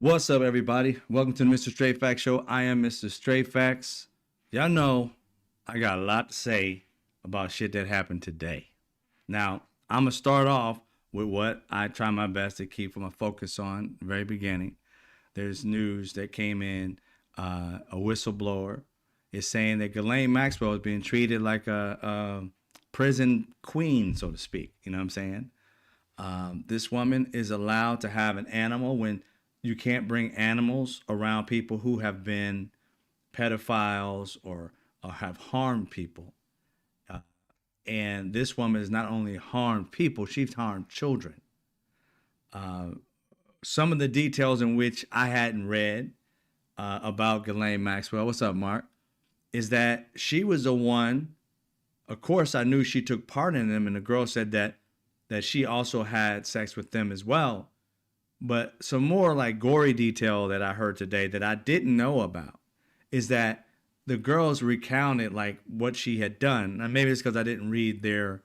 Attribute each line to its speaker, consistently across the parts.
Speaker 1: What's up, everybody? Welcome to the Mr. Straight Facts Show. I am Mr. Straight Facts. Y'all know I got a lot to say about shit that happened today. Now, I'm going to start off with what I try my best to keep my focus on the very beginning. There's news that came in. A whistleblower is saying that Ghislaine Maxwell is being treated like a prison queen, so to speak. You know what I'm saying? This woman is allowed to have an animal when you can't bring animals around people who have been pedophiles or have harmed people. And this woman has not only harmed people, she's harmed children. Some of the details in which I hadn't read about Ghislaine Maxwell, what's up, Mark, is that she was the one, of course, I knew she took part in them, and the girl said that she also had sex with them as well. But some more like gory detail that I heard today that I didn't know about is that the girls recounted like what she had done. Now, maybe it's because I didn't read their,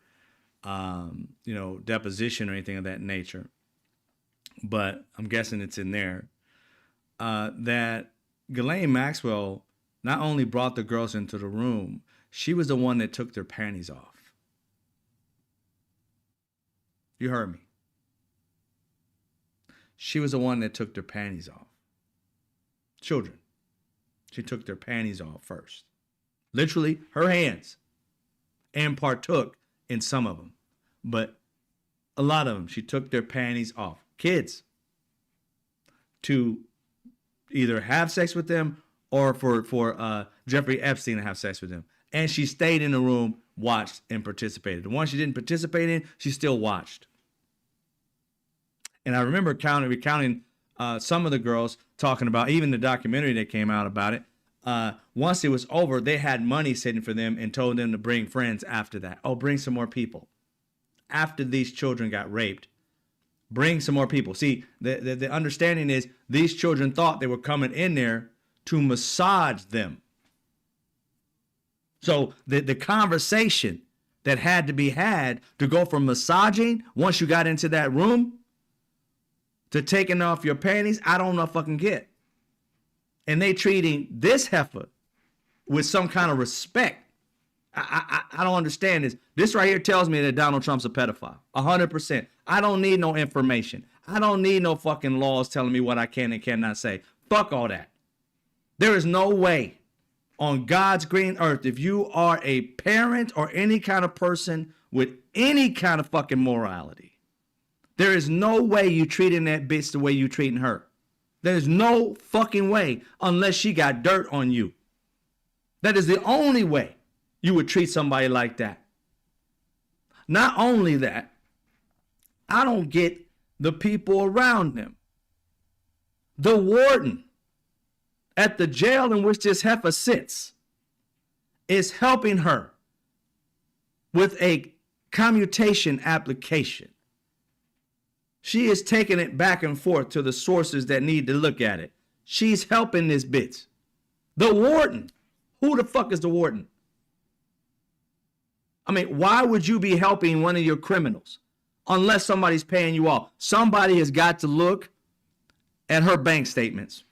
Speaker 1: deposition or anything of that nature. But I'm guessing it's in there. That Ghislaine Maxwell not only brought the girls into the room, she was the one that took their panties off. You heard me. She was the one that took their panties off. Children. She took their panties off first. Literally, her hands. And partook in some of them. But a lot of them, she took their panties off. Kids. To either have sex with them or for Jeffrey Epstein to have sex with them. And she stayed in the room, watched, and participated. The one she didn't participate in, she still watched. And I remember recounting some of the girls talking about, even the documentary that came out about it. Once it was over, they had money sitting for them and told them to bring friends after that. Oh, bring some more people. After these children got raped, bring some more people. See, the understanding is these children thought they were coming in there to massage them. So the conversation that had to be had to go from massaging once you got into that room to taking off your panties, I don't know fucking get. And they treating this heifer with some kind of respect. I don't understand this. This right here tells me that Donald Trump's a pedophile. 100%. I don't need no information. I don't need no fucking laws telling me what I can and cannot say. Fuck all that. There is no way on God's green earth, if you are a parent or any kind of person with any kind of fucking morality, there is no way you treating that bitch the way you treating her. There's no fucking way unless she got dirt on you. That is the only way you would treat somebody like that. Not only that, I don't get the people around them. The warden at the jail in which this heifer sits is helping her with a commutation application. She is taking it back and forth to the sources that need to look at it. She's helping this bitch. The warden. Who the fuck is the warden? I mean, why would you be helping one of your criminals unless somebody's paying you off? Somebody has got to look at her bank statements.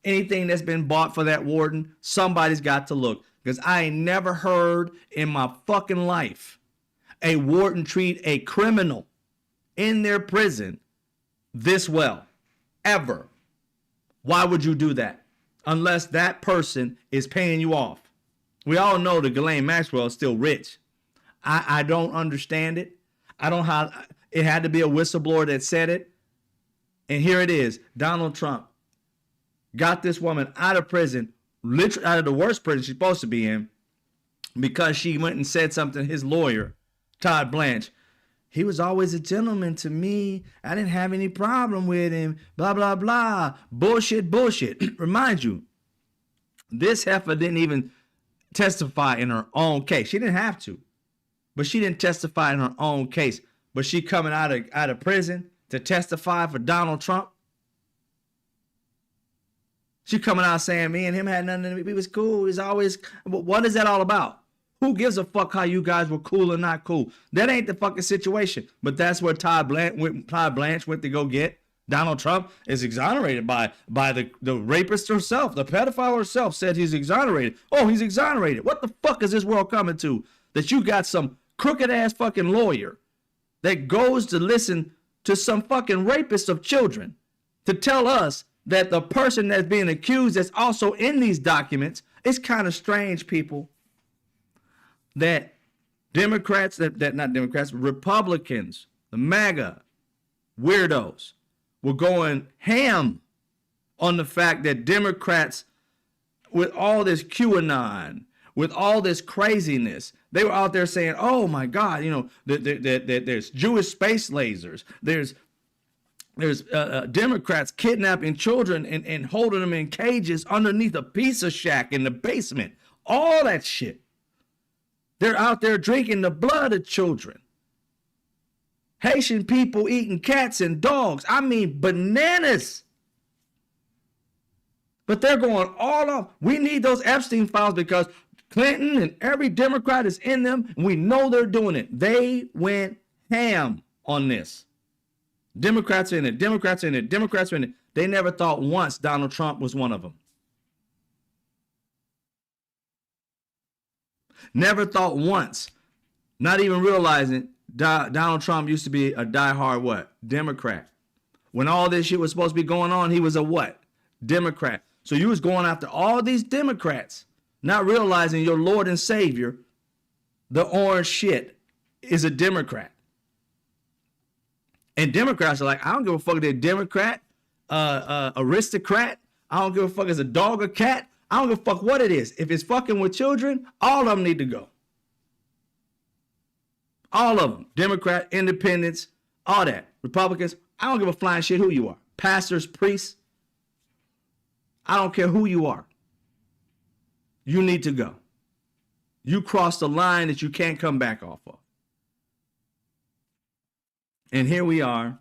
Speaker 1: Anything that's been bought for that warden, somebody's got to look. Because I ain't never heard in my fucking life a warden treat a criminal in their prison this well, ever. Why would you do that? Unless that person is paying you off. We all know that Ghislaine Maxwell is still rich. I don't understand it. I don't know how it had to be a whistleblower that said it. And here it is. Donald Trump got this woman out of prison, literally out of the worst prison she's supposed to be in, because she went and said something to his lawyer, Todd Blanche. He was always a gentleman to me. I didn't have any problem with him. Blah, blah, blah. Bullshit, bullshit. Remind you, this heifer didn't even testify in her own case. She didn't have to. But she didn't testify in her own case. But she coming out of prison to testify for Donald Trump. She coming out saying me and him had nothing to do. He was cool. He's always. What is that all about? Who gives a fuck how you guys were cool or not cool? That ain't the fucking situation. But that's where Todd Blanche went to go get. Donald Trump is exonerated by the rapist herself. The pedophile herself said he's exonerated. Oh, he's exonerated. What the fuck is this world coming to? That you got some crooked ass fucking lawyer that goes to listen to some fucking rapist of children to tell us that the person that's being accused that's also in these documents. It's kind of strange, people, that Democrats, that not Democrats, Republicans, the MAGA weirdos were going ham on the fact that Democrats, with all this QAnon, with all this craziness, they were out there saying, oh my God, you know, there's Jewish space lasers. There's Democrats kidnapping children and holding them in cages underneath a pizza shack in the basement. All that shit. They're out there drinking the blood of children. Haitian people eating cats and dogs. I mean, bananas. But they're going all off. We need those Epstein files because Clinton and every Democrat is in them. And we know they're doing it. They went ham on this. Democrats are in it. Democrats are in it. Democrats are in it. They never thought once Donald Trump was one of them. Never thought once. Not even realizing Donald Trump used to be a diehard what? Democrat. When all this shit was supposed to be going on, he was a what? Democrat. So you was going after all these Democrats, not realizing your Lord and Savior, the orange shit, is a Democrat. And Democrats are like, I don't give a fuck if they're Democrat, aristocrat. I don't give a fuck if it's a dog or cat. I don't give a fuck what it is. If it's fucking with children, all of them need to go. All of them. Democrat, independents, all that. Republicans, I don't give a flying shit who you are. Pastors, priests. I don't care who you are. You need to go. You crossed the line that you can't come back off of. And here we are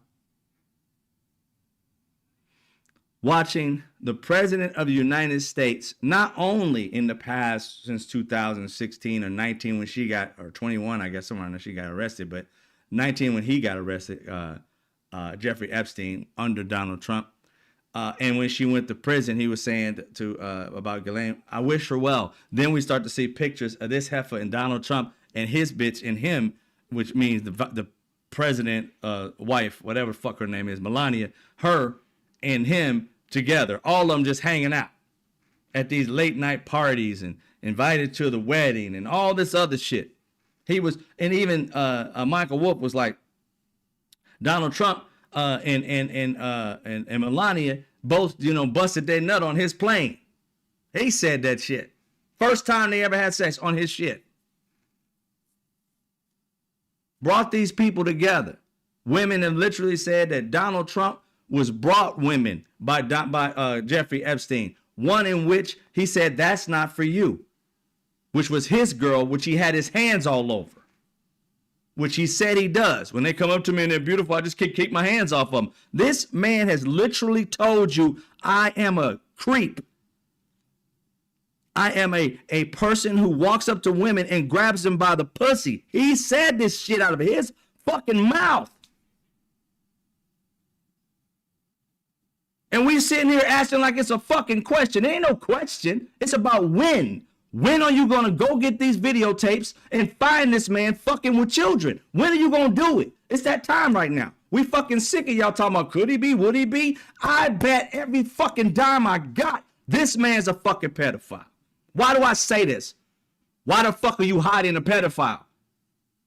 Speaker 1: watching the President of the United States, not only in the past since 2016 or 19 when she got, or 21, I guess somewhere in there she got arrested, but 19 when he got arrested, Jeffrey Epstein under Donald Trump. And when she went to prison, he was saying to about Ghislaine, I wish her well. Then we start to see pictures of this heifer and Donald Trump and his bitch and him, which means the president wife, whatever the fuck her name is, Melania, her and him together, all of them just hanging out at these late night parties and invited to the wedding and all this other shit. He was, and even Michael Wolff was like, Donald Trump and Melania both, you know, busted their nut on his plane. He said that shit. First time they ever had sex on his shit. Brought these people together. Women have literally said that Donald Trump was brought women by Jeffrey Epstein. One in which he said, that's not for you. Which was his girl, which he had his hands all over. Which he said he does. When they come up to me and they're beautiful, I just keep my hands off them. This man has literally told you, I am a creep. I am a person who walks up to women and grabs them by the pussy. He said this shit out of his fucking mouth. And we sitting here asking like it's a fucking question. It ain't no question. It's about when. When are you going to go get these videotapes and find this man fucking with children? When are you going to do it? It's that time right now. We fucking sick of y'all talking about could he be, would he be? I bet every fucking dime I got, this man's a fucking pedophile. Why do I say this? Why the fuck are you hiding a pedophile?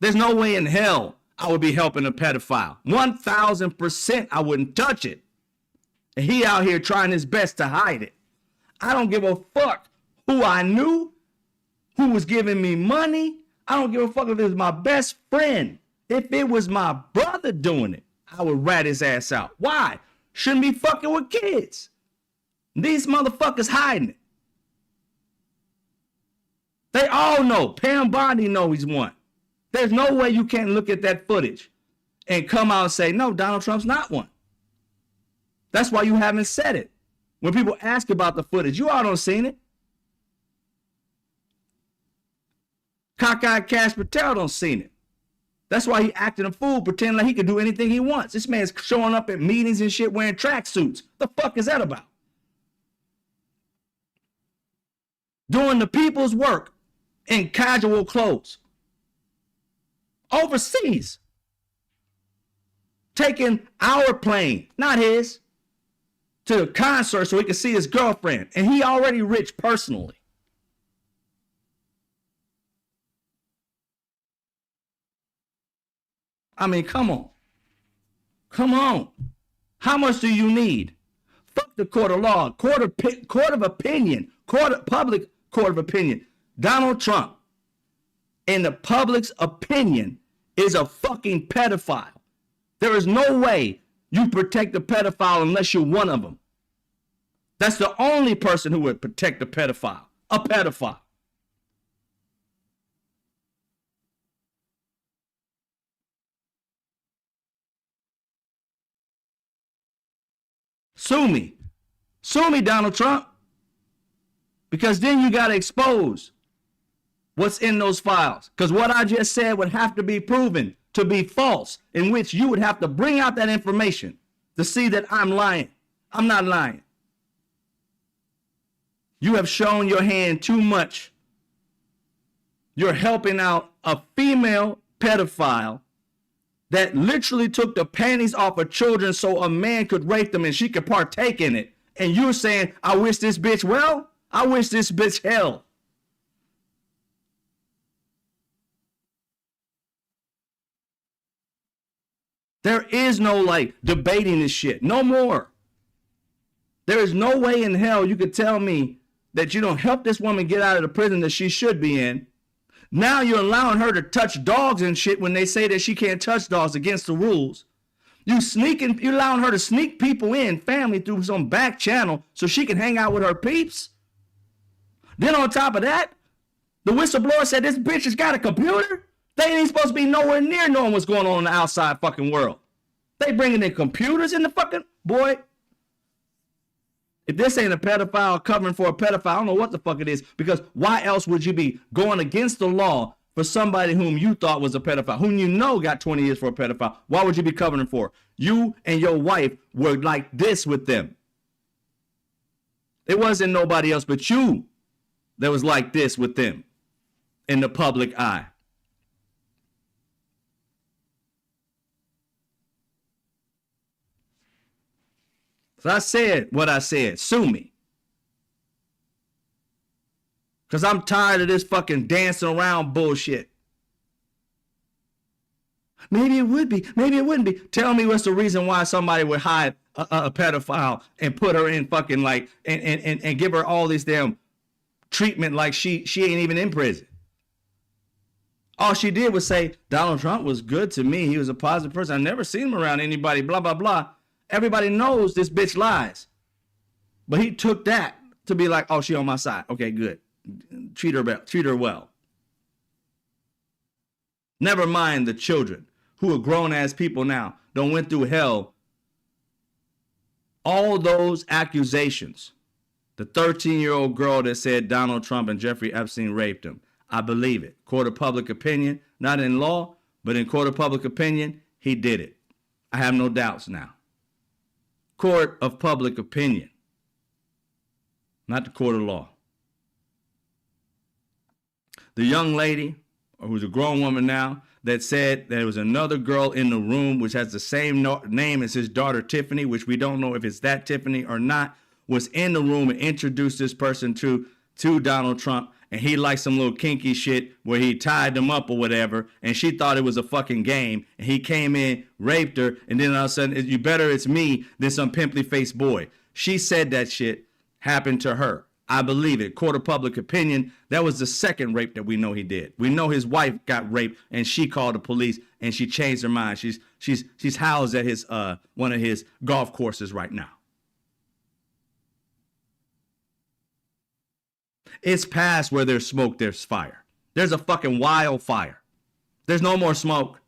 Speaker 1: There's no way in hell I would be helping a pedophile. 1,000% I wouldn't touch it. And he out here trying his best to hide it. I don't give a fuck who I knew, who was giving me money. I don't give a fuck if it was my best friend. If it was my brother doing it, I would rat his ass out. Why? Shouldn't be fucking with kids. These motherfuckers hiding it. They all know. Pam Bondi know he's one. There's no way you can't look at that footage and come out and say, no, Donald Trump's not one. That's why you haven't said it. When people ask about the footage, you all don't seen it. Cockeyed Cash Patel don't seen it. That's why he acting a fool, pretending like he can do anything he wants. This man's showing up at meetings and shit wearing tracksuits. The fuck is that about? Doing the people's work in casual clothes. Overseas. Taking our plane, not his, to the concert so he can see his girlfriend. And he already rich personally. I mean, come on. Come on. How much do you need? Fuck the court of law, court of opinion, public court of opinion. Donald Trump, in the public's opinion, is a fucking pedophile. There is no way you protect a pedophile unless you're one of them. That's the only person who would protect a pedophile. A pedophile. Sue me. Sue me, Donald Trump. Because then you got to expose what's in those files. Because what I just said would have to be proven to be false, in which you would have to bring out that information to see that I'm lying. I'm not lying. You have shown your hand too much. You're helping out a female pedophile that literally took the panties off of children so a man could rape them and she could partake in it. And you're saying, I wish this bitch well? I wish this bitch hell. There is no like debating this shit. No more. There is no way in hell you could tell me that you don't help this woman get out of the prison that she should be in. Now you're allowing her to touch dogs and shit when they say that she can't touch dogs against the rules. You're allowing her to sneak people in, family, through some back channel so she can hang out with her peeps. Then on top of that, the whistleblower said this bitch has got a computer. They ain't supposed to be nowhere near knowing what's going on in the outside fucking world. They bringing in computers in the fucking, boy. If this ain't a pedophile covering for a pedophile, I don't know what the fuck it is. Because why else would you be going against the law for somebody whom you thought was a pedophile, whom you know got 20 years for a pedophile? Why would you be covering for? You and your wife were like this with them. It wasn't nobody else but you that was like this with them in the public eye. So I said what I said. Sue me. Because I'm tired of this fucking dancing around bullshit. Maybe it would be. Maybe it wouldn't be. Tell me what's the reason why somebody would hide a pedophile and put her in fucking like, and give her all this damn treatment like she ain't even in prison. All she did was say, Donald Trump was good to me. He was a positive person. I never seen him around anybody, blah, blah, blah. Everybody knows this bitch lies. But he took that to be like, oh, she on my side. Okay, good. Treat her well. Never mind the children who are grown-ass people now, done went through hell. All those accusations. The 13-year-old girl that said Donald Trump and Jeffrey Epstein raped him. I believe it. Court of public opinion, not in law, but in court of public opinion, he did it. I have no doubts now. Court of public opinion, not the court of law. The young lady, who's a grown woman now, that said there was another girl in the room which has the same name as his daughter Tiffany, which we don't know if it's that Tiffany or not, was in the room and introduced this person to Donald Trump. And he liked some little kinky shit where he tied them up or whatever. And she thought it was a fucking game. And he came in, raped her. And then all of a sudden, you better it's me than some pimply faced boy. She said that shit happened to her. I believe it. Court of public opinion. That was the second rape that we know he did. We know his wife got raped and she called the police and she changed her mind. She's housed at his one of his golf courses right now. It's past where there's smoke, there's fire. There's a fucking wildfire. There's no more smoke.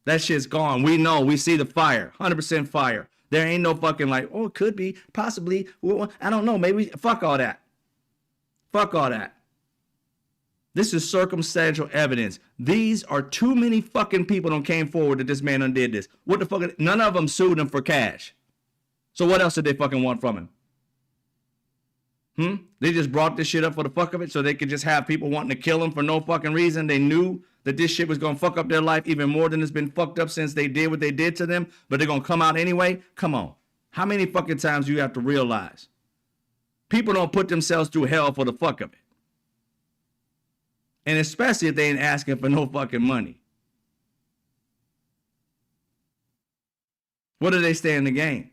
Speaker 1: That shit's gone. We know. We see the fire. 100% fire. There ain't no fucking like, oh, it could be, possibly. I don't know. Maybe. Fuck all that. Fuck all that. This is circumstantial evidence. These are too many fucking people that came forward that this man undid this. What the fuck? None of them sued him for cash. So what else did they fucking want from him? They just brought this shit up for the fuck of it so they could just have people wanting to kill him for no fucking reason. They knew that this shit was going to fuck up their life even more than it's been fucked up since they did what they did to them, but they're going to come out anyway? Come on. How many fucking times do you have to realize? People don't put themselves through hell for the fuck of it. And especially if they ain't asking for no fucking money. What do they stand to gain?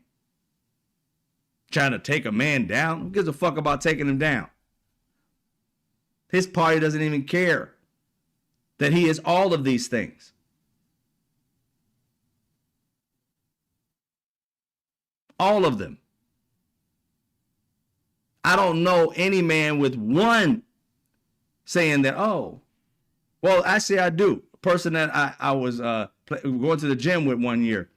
Speaker 1: Trying to take a man down? Who gives a fuck about taking him down? His party doesn't even care that he is all of these things. All of them. I don't know any man with one saying that, oh, well, actually I do. A person that I was going to the gym with one year.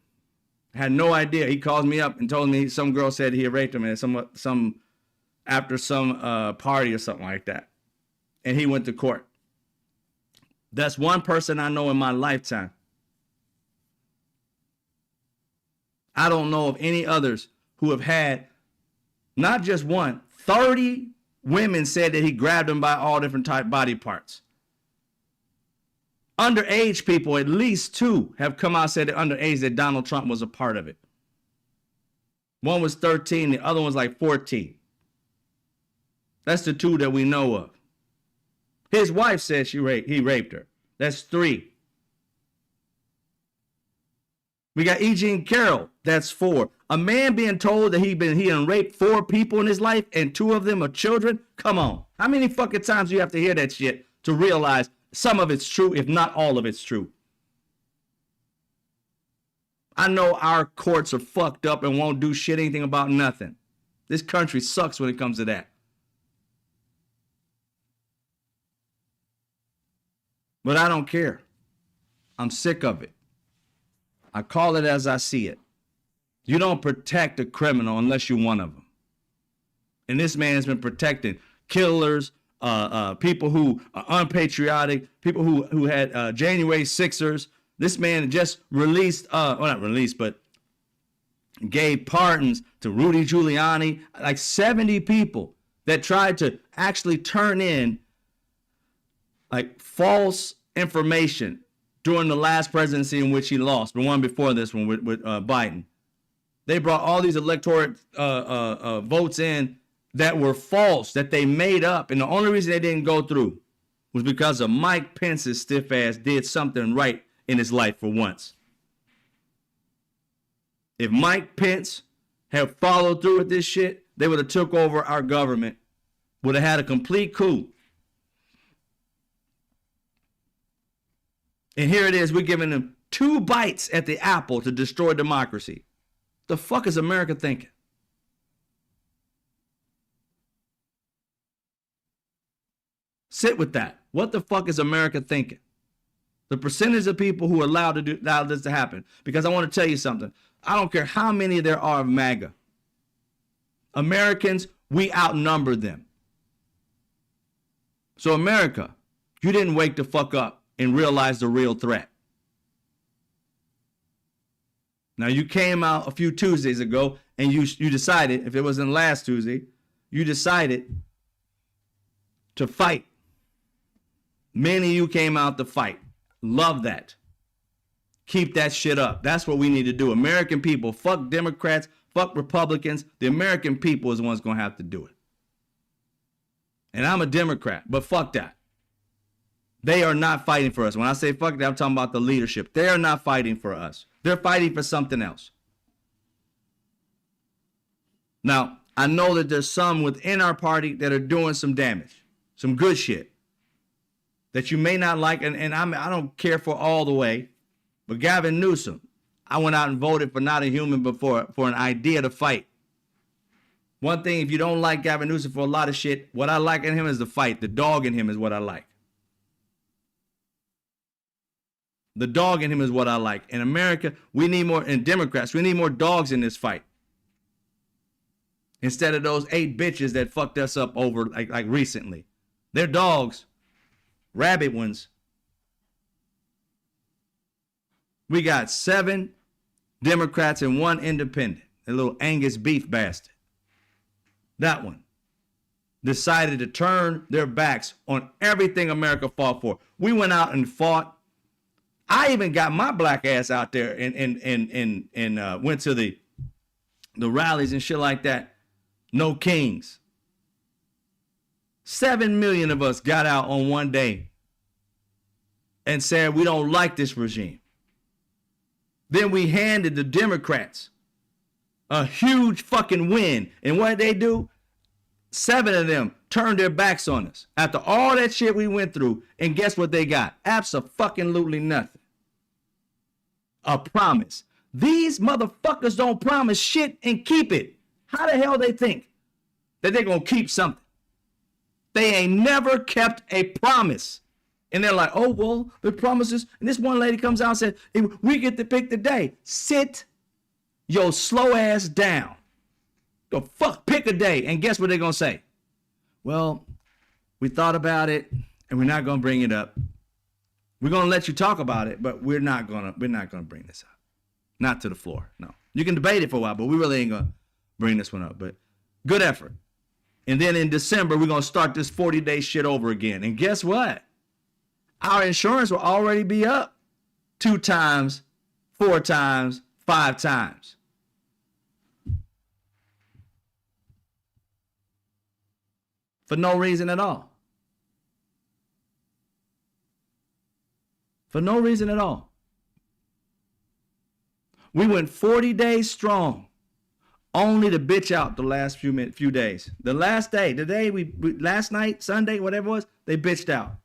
Speaker 1: Had no idea. He called me up and told me some girl said he raped him at some after some party or something like that. And he went to court. That's one person I know in my lifetime. I don't know of any others who have had not just one, 30 women said that he grabbed them by all different type body parts. Underage people, at least 2, have come out and said that underage that Donald Trump was a part of it. One was 13, the other one's like 14. That's the 2 that we know of. His wife said he raped her. That's 3. We got E. Jean Carroll. That's 4. A man being told that he done raped 4 people in his life and 2 of them are children. Come on. How many fucking times do you have to hear that shit to realize some of it's true, if not all of it's true? I know our courts are fucked up and won't do shit anything about nothing. This country sucks when it comes to that. But I don't care. I'm sick of it. I call it as I see it. You don't protect a criminal unless you're one of them. And this man has been protecting killers, people who are unpatriotic, people who had January 6ers. This man just released, well, not released, but gave pardons to Rudy Giuliani, like 70 people that tried to actually turn in like false information during the last presidency in which he lost, the one before this one with Biden. They brought all these electorate votes in that were false, that they made up. And the only reason they didn't go through was because of Mike Pence's stiff ass did something right in his life for once. If Mike Pence had followed through with this shit, they would have took over our government, would have had a complete coup. And here it is, we're giving them 2 bites at the apple to destroy democracy. The fuck is America thinking? Sit with that. What the fuck is America thinking? The percentage of people who allow this to happen. Because I want to tell you something. I don't care how many there are of MAGA. Americans, we outnumber them. So America, you didn't wake the fuck up and realize the real threat. Now you came out a few Tuesdays ago and you decided, if it wasn't last Tuesday, you decided to fight. Many of you came out to fight. Love that. Keep that shit up. That's what we need to do. American people, fuck Democrats, fuck Republicans. The American people is the ones going to have to do it. And I'm a Democrat, but fuck that. They are not fighting for us. When I say fuck that, I'm talking about the leadership. They are not fighting for us. They're fighting for something else. Now, I know that there's some within our party that are doing some damage, some good shit that you may not like, and I don't care for all the way, but Gavin Newsom, I went out and voted for Not a Human before for an idea to fight. One thing, if you don't like Gavin Newsom for a lot of shit, what I like in him is the fight. The dog in him is what I like. The dog in him is what I like. In America, we need more, and Democrats, we need more dogs in this fight. Instead of those 8 bitches that fucked us up over like recently. They're dogs. rabid ones. We got 7 Democrats and 1 independent. A little Angus beef bastard. That one decided to turn their backs on everything America fought for. We went out and fought. I even got my black ass out there and went to the rallies and shit like that. No kings. 7 million of us got out on one day and said we don't like this regime. Then we handed the Democrats a huge fucking win. And what did they do? 7 of them turned their backs on us after all that shit we went through. And guess what they got? Abso-fucking-lutely nothing. A promise. These motherfuckers don't promise shit and keep it. How the hell they think that they're going to keep something? They ain't never kept a promise. And they're like, oh, well, the promises. And this one lady comes out and said, hey, we get to pick the day. Sit your slow ass down. The fuck, pick a day. And guess what they're going to say? Well, we thought about it and we're not going to bring it up. We're going to let you talk about it, but we're not going to bring this up. Not to the floor. No. You can debate it for a while, but we really ain't going to bring this one up. But good effort. And then in December, we're going to start this 40-day shit over again. And guess what? Our insurance will already be up 2 times, 4 times, 5 times. For no reason at all. For no reason at all. We went 40 days strong, only to bitch out the last few days. The last day, last night, Sunday, whatever it was, they bitched out.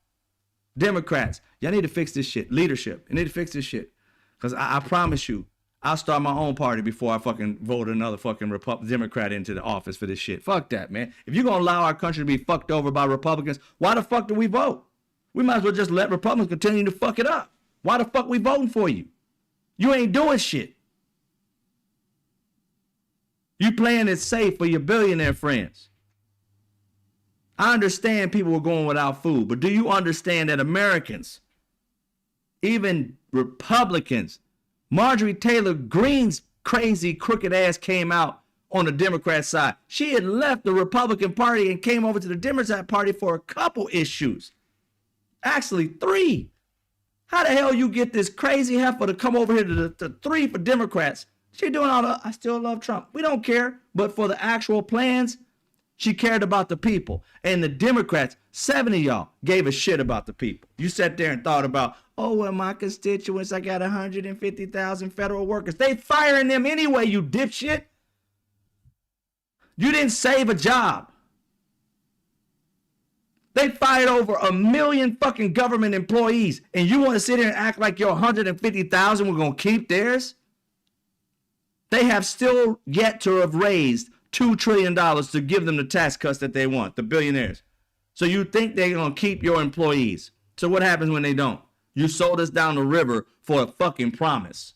Speaker 1: Democrats, y'all need to fix this shit. Leadership, you need to fix this shit. Because I promise you, I'll start my own party before I fucking vote another fucking Democrat into the office for this shit. Fuck that, man. If you're going to allow our country to be fucked over by Republicans, why the fuck do we vote? We might as well just let Republicans continue to fuck it up. Why the fuck we voting for you? You ain't doing shit. You playing it safe for your billionaire friends. I understand people were going without food, but do you understand that Americans, even Republicans, Marjorie Taylor Greene's crazy crooked ass came out on the Democrat side. She had left the Republican Party and came over to the Democrat Party for a couple issues. Actually, 3. How the hell you get this crazy heifer to come over here to the 3 for Democrats? She doing all the, I still love Trump. We don't care. But for the actual plans, she cared about the people. And the Democrats, 7 of y'all gave a shit about the people. You sat there and thought about, oh, well, my constituents, I got 150,000 federal workers. They firing them anyway, you dipshit. You didn't save a job. They fired over 1 million fucking government employees. And you want to sit here and act like your 150,000 we're going to keep theirs? They have still yet to have raised $2 trillion to give them the tax cuts that they want, the billionaires. So you think they're going to keep your employees. So what happens when they don't? You sold us down the river for a fucking promise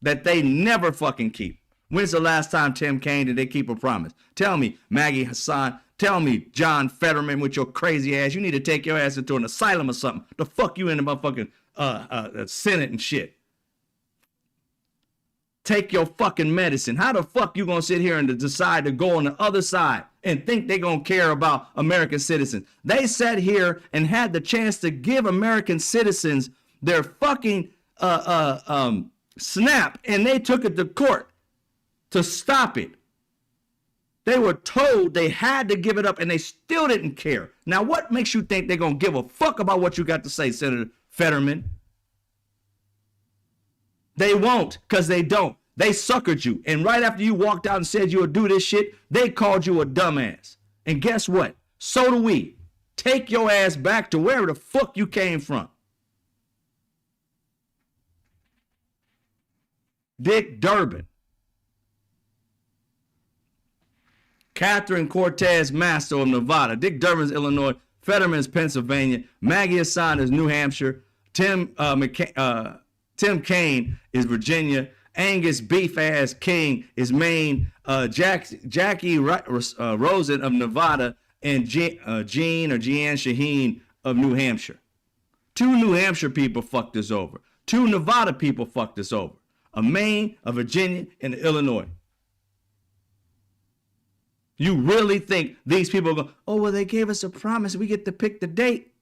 Speaker 1: that they never fucking keep. When's the last time, Tim Kaine, did they keep a promise? Tell me, Maggie Hassan. Tell me, John Fetterman, with your crazy ass. You need to take your ass into an asylum or something. The fuck you in the motherfucking Senate and shit. Take your fucking medicine. How the fuck you gonna sit here and decide to go on the other side and think they gonna care about American citizens? They sat here and had the chance to give American citizens their fucking SNAP, and they took it to court to stop it. They were told they had to give it up, and they still didn't care. Now, what makes you think they're gonna give a fuck about what you got to say, Senator Fetterman? They won't, because they don't. They suckered you. And right after you walked out and said you would do this shit, they called you a dumbass. And guess what? So do we. Take your ass back to where the fuck you came from. Dick Durbin. Catherine Cortez Masto of Nevada. Dick Durbin's Illinois. Fetterman's Pennsylvania. Maggie Hassan is New Hampshire. Tim Kaine is Virginia. Angus Beef Ass King is Maine. Jackie Rosen of Nevada, and Jean Shaheen of New Hampshire. 2 New Hampshire people fucked us over. 2 Nevada people fucked us over. A Maine, a Virginia, and Illinois. You really think these people go, oh, well, they gave us a promise. We get to pick the date.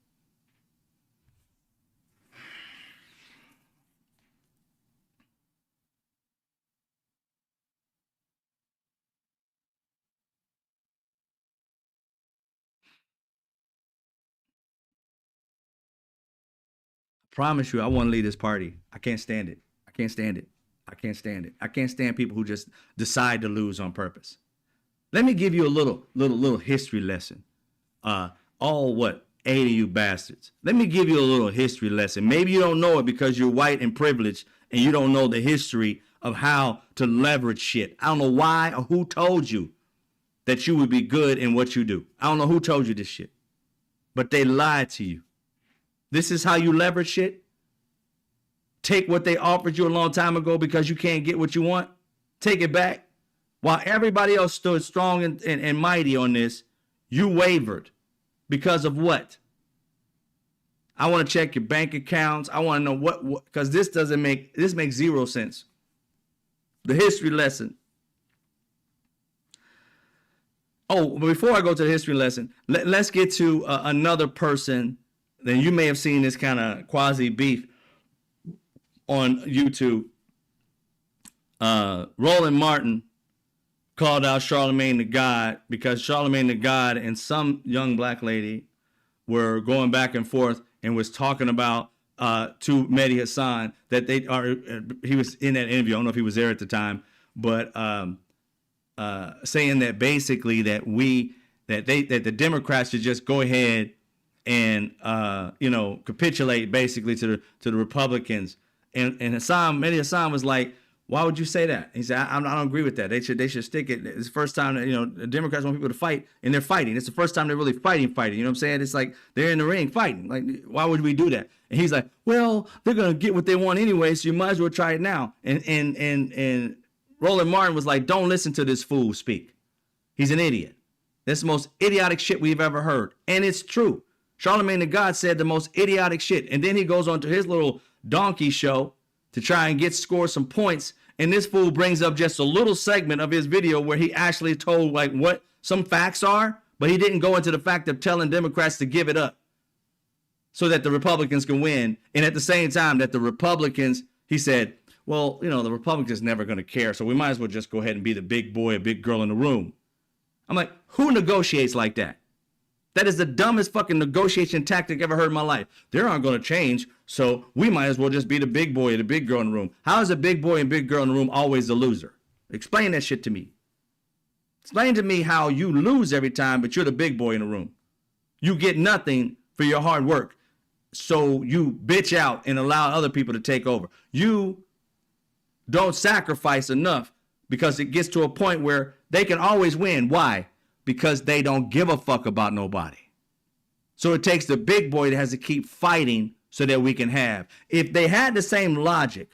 Speaker 1: Promise you, I want to leave this party. I can't stand it. I can't stand it. I can't stand it. I can't stand people who just decide to lose on purpose. Let me give you a little history lesson. All what? 8 of you bastards. Let me give you a little history lesson. Maybe you don't know it because you're white and privileged and you don't know the history of how to leverage shit. I don't know why or who told you that you would be good in what you do. I don't know who told you this shit, but they lied to you. This is how you leverage shit. Take what they offered you a long time ago because you can't get what you want. Take it back. While everybody else stood strong and mighty on this, you wavered. Because of what? I want to check your bank accounts. I want to know what because this makes zero sense. The history lesson. Oh, before I go to the history lesson, let's get to another person. Then you may have seen this kind of quasi beef on YouTube. Roland Martin called out Charlemagne the God because Charlemagne the God and some young black lady were going back and forth and was talking about to Mehdi Hassan that they are. He was in that interview. I don't know if he was there at the time, but saying that basically that the Democrats should just go ahead and capitulate basically to the Republicans. And Mehdi Hassan was like, why would you say that? He said, I don't agree with that. They should stick it. It's the first time that, the Democrats want people to fight, and they're fighting. It's the first time they're really fighting. You know what I'm saying? It's like they're in the ring fighting. Like, why would we do that? And he's like, well, they're gonna get what they want anyway, so you might as well try it now. And Roland Martin was like, don't listen to this fool speak. He's an idiot. That's the most idiotic shit we've ever heard, and it's true. Charlemagne the God said the most idiotic shit, and then he goes on to his little donkey show to try and score some points. And this fool brings up just a little segment of his video where he actually told like what some facts are, but he didn't go into the fact of telling Democrats to give it up so that the Republicans can win. And at the same time that the Republicans, he said, well, the Republicans never going to care, so we might as well just go ahead and be the big boy or big girl in the room. I'm like, who negotiates like that? That is the dumbest fucking negotiation tactic I've ever heard in my life. They aren't going to change, so we might as well just be the big boy or the big girl in the room. How is a big boy and big girl in the room always the loser? Explain that shit to me. Explain to me how you lose every time, but you're the big boy in the room. You get nothing for your hard work, so you bitch out and allow other people to take over. You don't sacrifice enough because it gets to a point where they can always win. Why? Because they don't give a fuck about nobody. So it takes the big boy that has to keep fighting so that we can have. If they had the same logic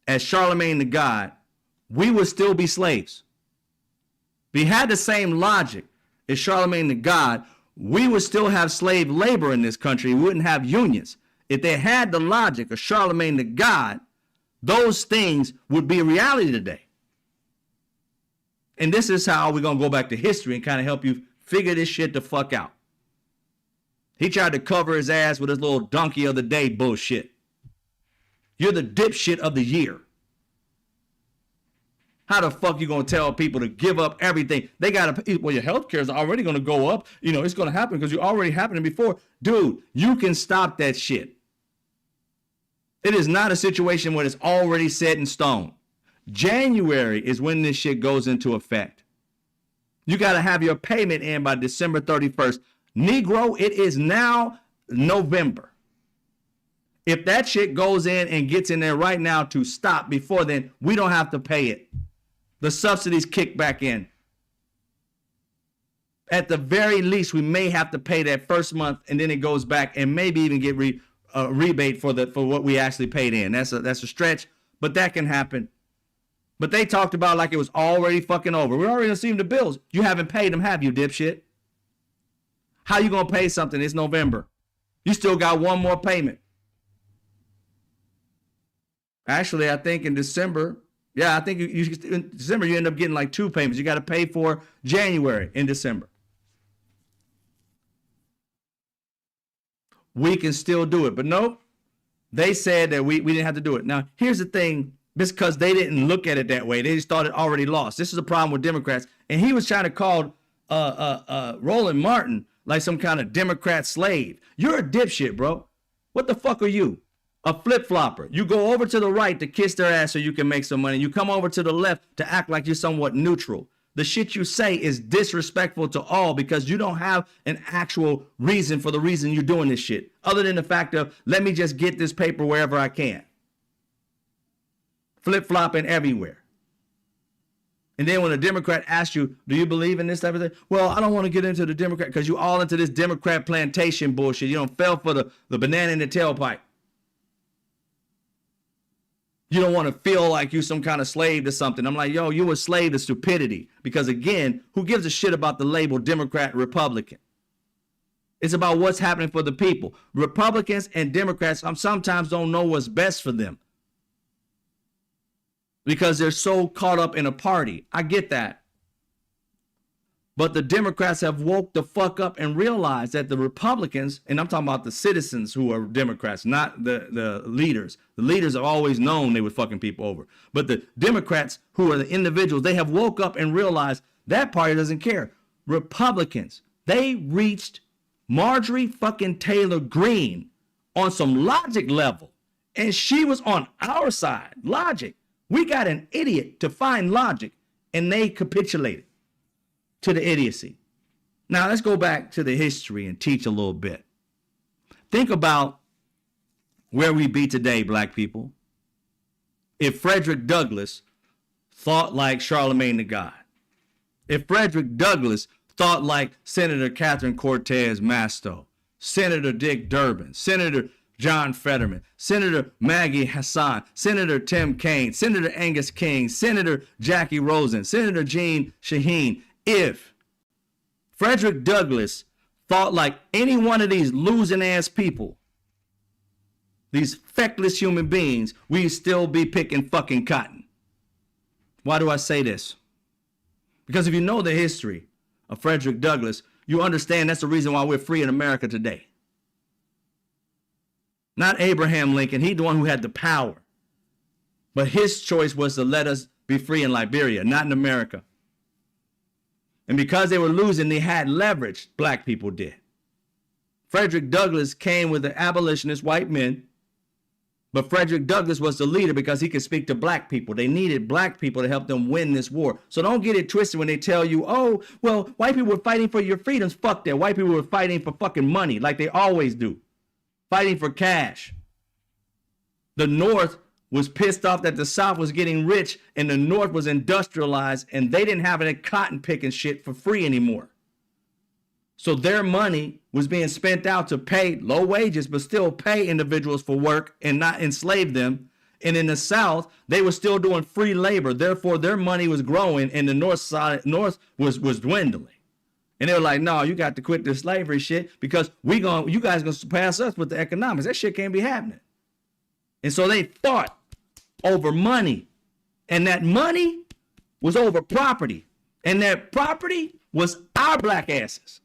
Speaker 1: as Charlemagne the God, we would still be slaves. If we had the same logic as Charlemagne the God, we would still have slave labor in this country. We wouldn't have unions. If they had the logic of Charlemagne the God, those things would be a reality today. And this is how we're going to go back to history and kind of help you figure this shit the fuck out. He tried to cover his ass with his little donkey of the day bullshit. You're the dipshit of the year. How the fuck you going to tell people to give up everything? They got to, well, your health care is already going to go up. It's going to happen because you're already happening before. Dude, you can stop that shit. It is not a situation where it's already set in stone. January is when this shit goes into effect. You got to have your payment in by December 31st. Negro, it is now November. If that shit goes in and gets in there right now to stop before then, we don't have to pay it. The subsidies kick back in. At the very least, we may have to pay that first month and then it goes back and maybe even get rebate for what we actually paid in. That's a stretch, but that can happen. But they talked about like it was already fucking over. We already received the bills. You haven't paid them, have you, dipshit? How you gonna pay something? It's November. You still got one more payment. Actually, I think in December, yeah, I think in December you end up getting like 2 payments. You got to pay for January in December. We can still do it, but no, they said that we didn't have to do it. Now, here's the thing, because they didn't look at it that way. They just thought it already lost. This is a problem with Democrats. And he was trying to call Roland Martin like some kind of Democrat slave. You're a dipshit, bro. What the fuck are you? A flip-flopper. You go over to the right to kiss their ass so you can make some money. You come over to the left to act like you're somewhat neutral. The shit you say is disrespectful to all because you don't have an actual reason for the reason you're doing this shit, other than the fact of, let me just get this paper wherever I can. Flip-flopping everywhere. And then when a Democrat asks you, do you believe in this type of thing? Well, I don't want to get into the Democrat, because you all into this Democrat plantation bullshit. You don't fell for the banana in the tailpipe. You don't want to feel like you some kind of slave to something. I'm like, yo, you a slave to stupidity. Because again, who gives a shit about the label Democrat, Republican? It's about what's happening for the people. Republicans and Democrats sometimes don't know what's best for them, because they're so caught up in a party. I get that. But the Democrats have woke the fuck up and realized that the Republicans, and I'm talking about the citizens who are Democrats, not the leaders. The leaders have always known they would fucking people over. But the Democrats, who are the individuals, they have woke up and realized that party doesn't care. Republicans, they reached Marjorie fucking Taylor Greene on some logic level. And she was on our side. Logic. We got an idiot to find logic, and they capitulated to the idiocy. Now let's go back to the history and teach a little bit. Think about where we be today, black people, if Frederick Douglass thought like Charlemagne the God. If Frederick Douglass thought like Senator Catherine Cortez Masto, Senator Dick Durbin, Senator John Fetterman, Senator Maggie Hassan, Senator Tim Kaine, Senator Angus King, Senator Jackie Rosen, Senator Jean Shaheen. If Frederick Douglass thought like any one of these losing ass people, these feckless human beings, we'd still be picking fucking cotton. Why do I say this? Because if you know the history of Frederick Douglass, you understand that's the reason why we're free in America today. Not Abraham Lincoln. He's the one who had the power. But his choice was to let us be free in Liberia, not in America. And because they were losing, they had leverage. Black people did. Frederick Douglass came with the abolitionist white men. But Frederick Douglass was the leader because he could speak to black people. They needed black people to help them win this war. So don't get it twisted when they tell you, oh, well, white people were fighting for your freedoms. Fuck that. White people were fighting for fucking money like they always do. Fighting for cash. The North was pissed off that the South was getting rich and the North was industrialized and they didn't have any cotton picking shit for free anymore. So their money was being spent out to pay low wages, but still pay individuals for work and not enslave them. And in the South, they were still doing free labor. Therefore, their money was growing and the North was dwindling. And they were like, no, you got to quit this slavery shit because you guys gonna surpass us with the economics. That shit can't be happening. And so they fought over money. And that money was over property. And that property was our black asses.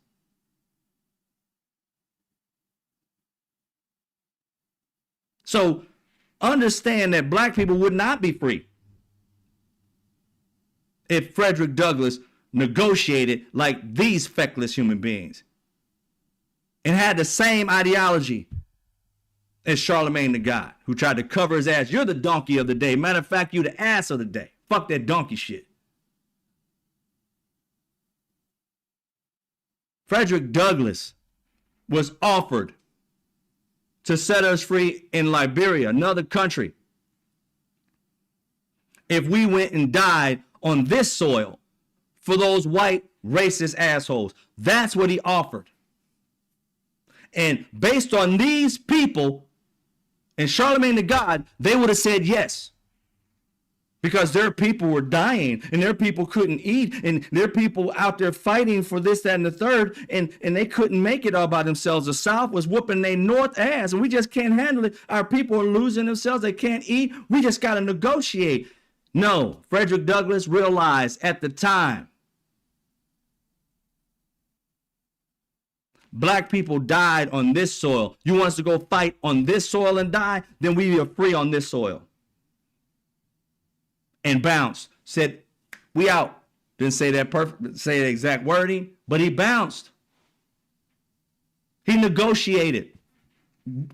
Speaker 1: So understand that black people would not be free if Frederick Douglass negotiated like these feckless human beings and had the same ideology as Charlemagne the God, who tried to cover his ass. You're the donkey of the day. Matter of fact, you're the ass of the day. Fuck that donkey shit. Frederick Douglass was offered to set us free in Liberia, another country, if we went and died on this soil for those white racist assholes. That's what he offered. And based on these people and Charlemagne the God, they would have said yes. because their people were dying and their people couldn't eat and their people out there fighting for this, that, and the third, and they couldn't make it all by themselves. The South was whooping their North ass, and we just can't handle it. Our people are losing themselves. They can't eat. We just got to negotiate. No, Frederick Douglass realized at the time, black people died on this soil. You want us to go fight on this soil and die? Then we are free on this soil. And bounced, said, we out. Didn't say that say the exact wording, but he bounced. He negotiated.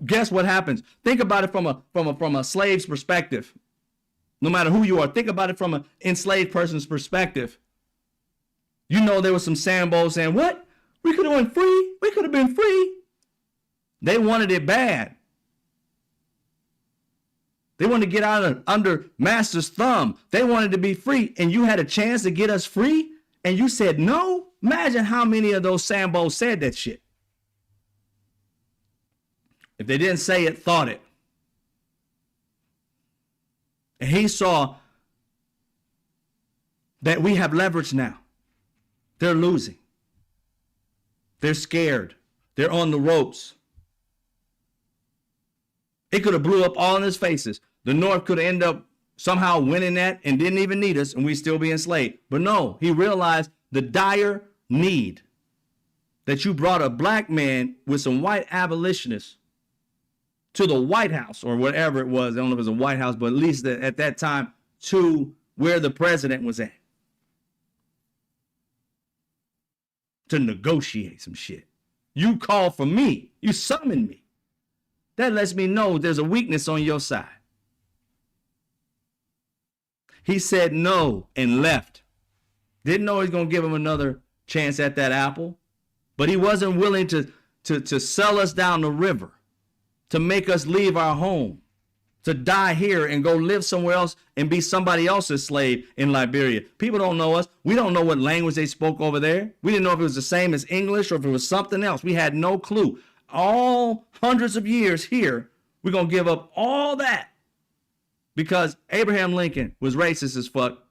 Speaker 1: Guess what happens? Think about it from a slave's perspective. No matter who you are, think about it from an enslaved person's perspective. You know, there was some Sambo saying, what? We could have went free. We could have been free. They wanted it bad. They wanted to get out of under master's thumb. They wanted to be free, and you had a chance to get us free, and you said no? Imagine how many of those Sambos said that shit. If they didn't say it, thought it. And he saw that we have leverage now. They're losing. They're scared. They're on the ropes. It could have blew up all in his faces. The North could have ended up somehow winning that and didn't even need us, and we'd still be enslaved. But no, he realized the dire need that you brought a black man with some white abolitionists to the White House, or whatever it was. I don't know if it was a White House, but at least at that time, to where the president was at, to negotiate some shit. You called for me. You summoned me. That lets me know there's a weakness on your side. He said no and left. Didn't know he was going to give him another chance at that apple, but he wasn't willing to sell us down the river, to make us leave our home, to die here and go live somewhere else and be somebody else's slave in Liberia. People don't know us. We don't know what language they spoke over there. We didn't know if it was the same as English or if it was something else. We had no clue. All hundreds of years here, we're going to give up all that because Abraham Lincoln was racist as fuck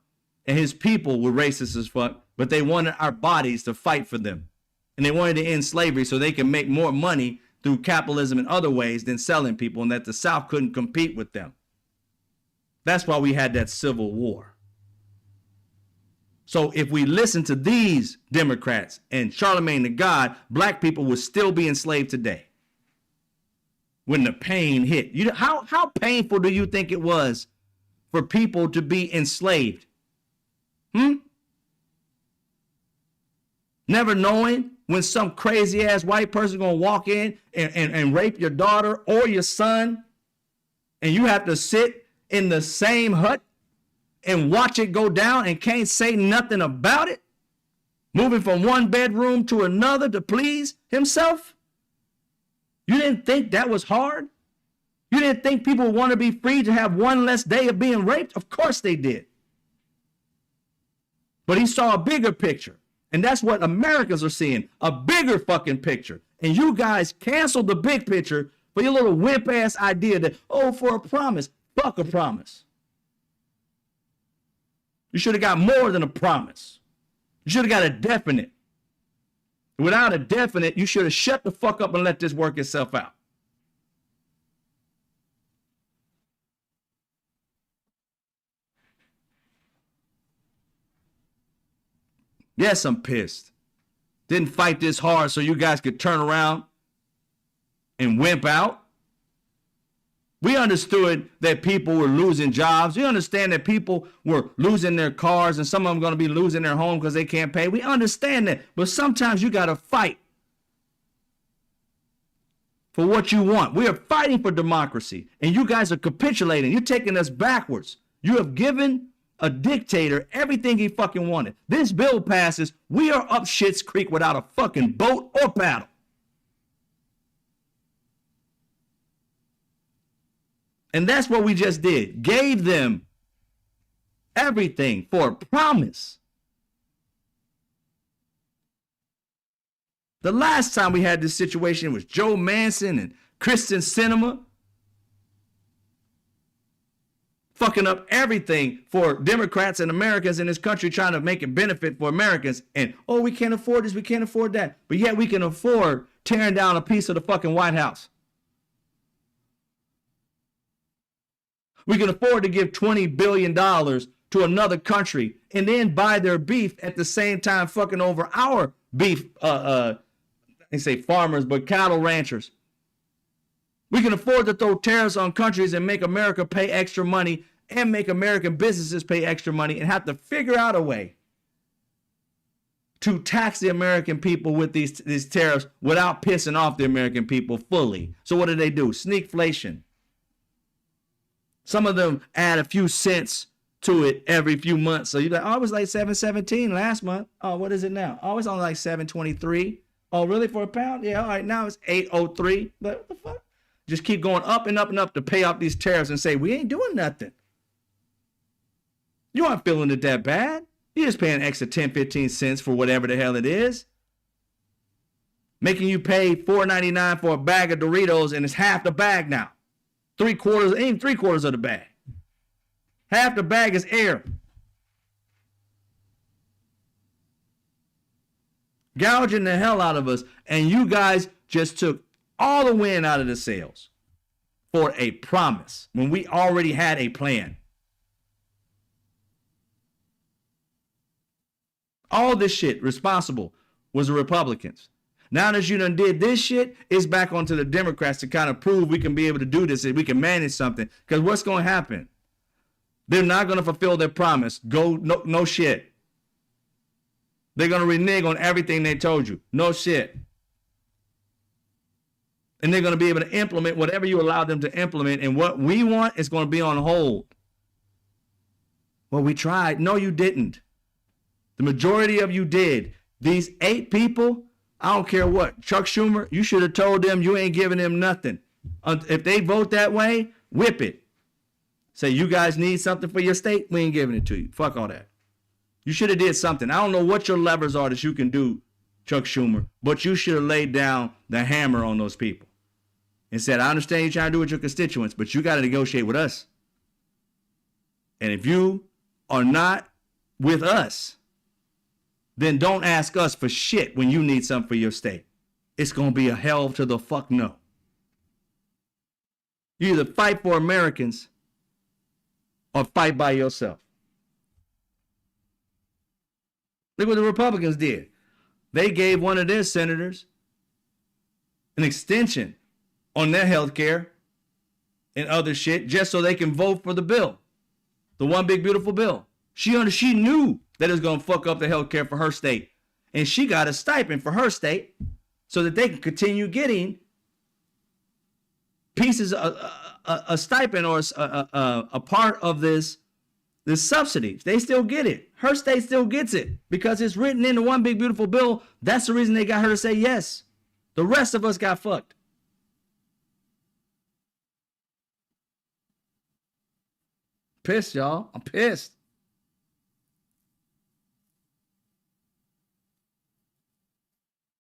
Speaker 1: and his people were racist as fuck, but they wanted our bodies to fight for them. And they wanted to end slavery so they can make more money through capitalism in other ways than selling people, and that the South couldn't compete with them. That's why we had that Civil War. So if we listen to these Democrats and Charlemagne the God, black people would still be enslaved today. When the pain hit. How painful do you think it was for people to be enslaved? Never knowing when some crazy ass white person gonna walk in and rape your daughter or your son, and you have to sit in the same hut and watch it go down and can't say nothing about it, moving from one bedroom to another to please himself? You didn't think that was hard? You didn't think people want to be free to have one less day of being raped? Of course they did. But he saw a bigger picture. And that's what Americans are seeing, a bigger fucking picture. And you guys canceled the big picture for your little wimp ass idea that, oh, for a promise. Fuck a promise. You should have got more than a promise. You should have got a definite. Without a definite, you should have shut the fuck up and let this work itself out. Yes, I'm pissed. Didn't fight this hard so you guys could turn around and wimp out. We understood that people were losing jobs. We understand that people were losing their cars and some of them going to be losing their home because they can't pay. We understand that. But sometimes you got to fight for what you want. We are fighting for democracy, and you guys are capitulating. You're taking us backwards. You have given a dictator everything he fucking wanted. This bill passes, we are up shit's creek without a fucking boat or paddle. And that's what we just did. Gave them everything for a promise. The last time we had this situation was Joe Manson and Kristen Sinema. fucking up everything for Democrats and Americans in this country, trying to make it benefit for Americans. And, oh, we can't afford this, we can't afford that. But yet we can afford tearing down a piece of the fucking White House. We can afford to give $20 billion to another country and then buy their beef at the same time, fucking over our beef, they say farmers, but cattle ranchers. We can afford to throw tariffs on countries and make America pay extra money and make American businesses pay extra money and have to figure out a way to tax the American people with these tariffs without pissing off the American people fully. So what do? Sneakflation. Some of them add a few cents to it every few months. So you're like, oh, it was like $7.17 last month. Oh, what is it now? Oh, it's only like $7.23. Oh, really, for a pound? Yeah, all right, now it's $8.03. But what the fuck? Just keep going up and up and up to pay off these tariffs and say, we ain't doing nothing. You aren't feeling it that bad. You're just paying an extra 10, 15 cents for whatever the hell it is. Making you pay $4.99 for a bag of Doritos, and it's half the bag now. Ain't even 3/4 of the bag. Half the bag is air. Gouging the hell out of us, and you guys just took all the wind out of the sails for a promise when we already had a plan. All this shit responsible was the Republicans. Now that you done did this shit, it's back onto the Democrats to kind of prove we can be able to do this and we can manage something. Because what's going to happen? They're not going to fulfill their promise. No shit. They're going to renege on everything they told you. No shit. And they're going to be able to implement whatever you allow them to implement. And what we want is going to be on hold. Well, we tried. No, you didn't. The majority of you did. These 8 people, I don't care what. Chuck Schumer, you should have told them you ain't giving them nothing. If they vote that way, whip it. Say, you guys need something for your state? We ain't giving it to you. Fuck all that. You should have did something. I don't know what your levers are that you can do, Chuck Schumer, but you should have laid down the hammer on those people and said, I understand you're trying to do with your constituents, but you got to negotiate with us. And if you are not with us, then don't ask us for shit when you need something for your state. It's going to be a hell to the fuck no. You either fight for Americans or fight by yourself. Look what the Republicans did. They gave one of their senators an extension on their health care and other shit just so they can vote for the bill. The one big beautiful bill. She knew that it was going to fuck up the health care for her state. And she got a stipend for her state so that they can continue getting pieces of a stipend or a part of this subsidy. They still get it. Her state still gets it because it's written in the one big beautiful bill. That's the reason they got her to say yes. The rest of us got fucked. Pissed, y'all. I'm pissed.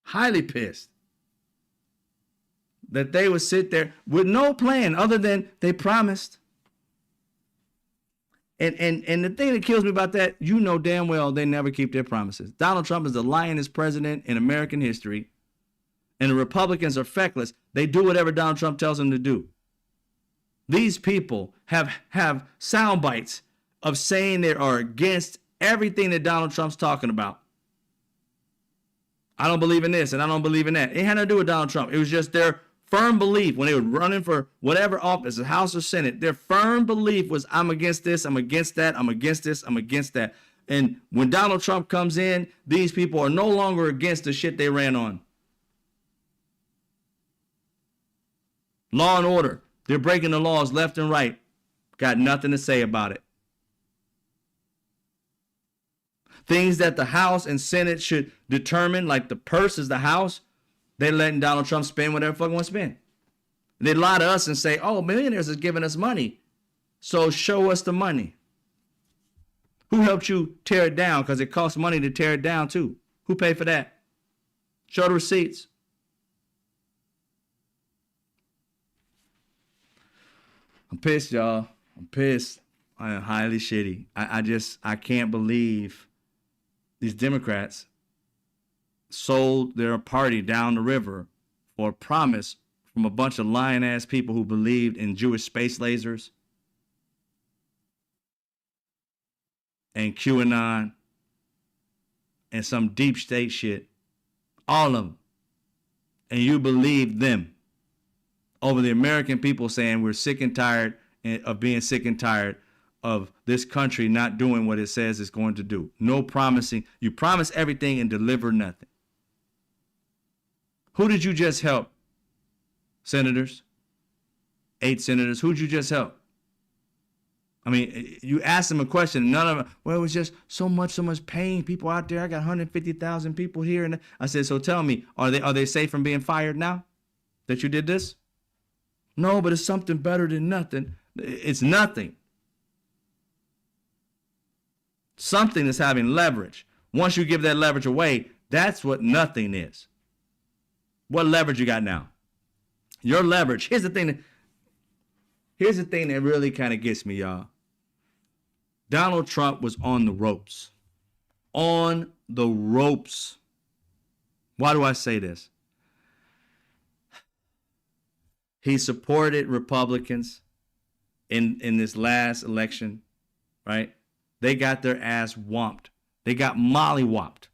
Speaker 1: Highly pissed that they would sit there with no plan other than they promised. And the thing that kills me about that, you know damn well they never keep their promises. Donald Trump is the lyingest president in American history, and the Republicans are feckless. They do whatever Donald Trump tells them to do. These people have sound bites of saying they are against everything that Donald Trump's talking about. I don't believe in this and I don't believe in that. It had nothing to do with Donald Trump. It was just their firm belief when they were running for whatever office, the House or Senate. Their firm belief was, I'm against this, I'm against that, I'm against this, I'm against that. And when Donald Trump comes in, these people are no longer against the shit they ran on. Law and order. They're breaking the laws left and right. Got nothing to say about it. Things that the House and Senate should determine, like the purse is the House, they're letting Donald Trump spend whatever fucking want to spend. They lie to us and say, oh, millionaires is giving us money, so show us the money. Who helped you tear it down? Because it costs money to tear it down too. Who paid for that? Show the receipts. I'm pissed, y'all. I'm pissed. Highly shitty. I can't believe these Democrats sold their party down the river for a promise from a bunch of lying ass people who believed in Jewish space lasers and QAnon and some deep state shit. All of them. And you believed them over the American people saying we're sick and tired of being sick and tired of this country not doing what it says it's going to do. No promising. You promise everything and deliver nothing. Who did you just help? Senators? 8 senators. Who'd you just help? I mean, you asked them a question. None of them, well, it was just so much pain. People out there. I got 150,000 people here. And I said, so tell me, are they safe from being fired now that you did this? No, but it's something better than nothing. It's nothing. Something is having leverage. Once you give that leverage away, that's what nothing is. What leverage you got now? Your leverage. Here's the thing that really kind of gets me, y'all. Donald Trump was on the ropes. On the ropes. Why do I say this? He supported Republicans in this last election, right? They got their ass whomped. They got mollywopped.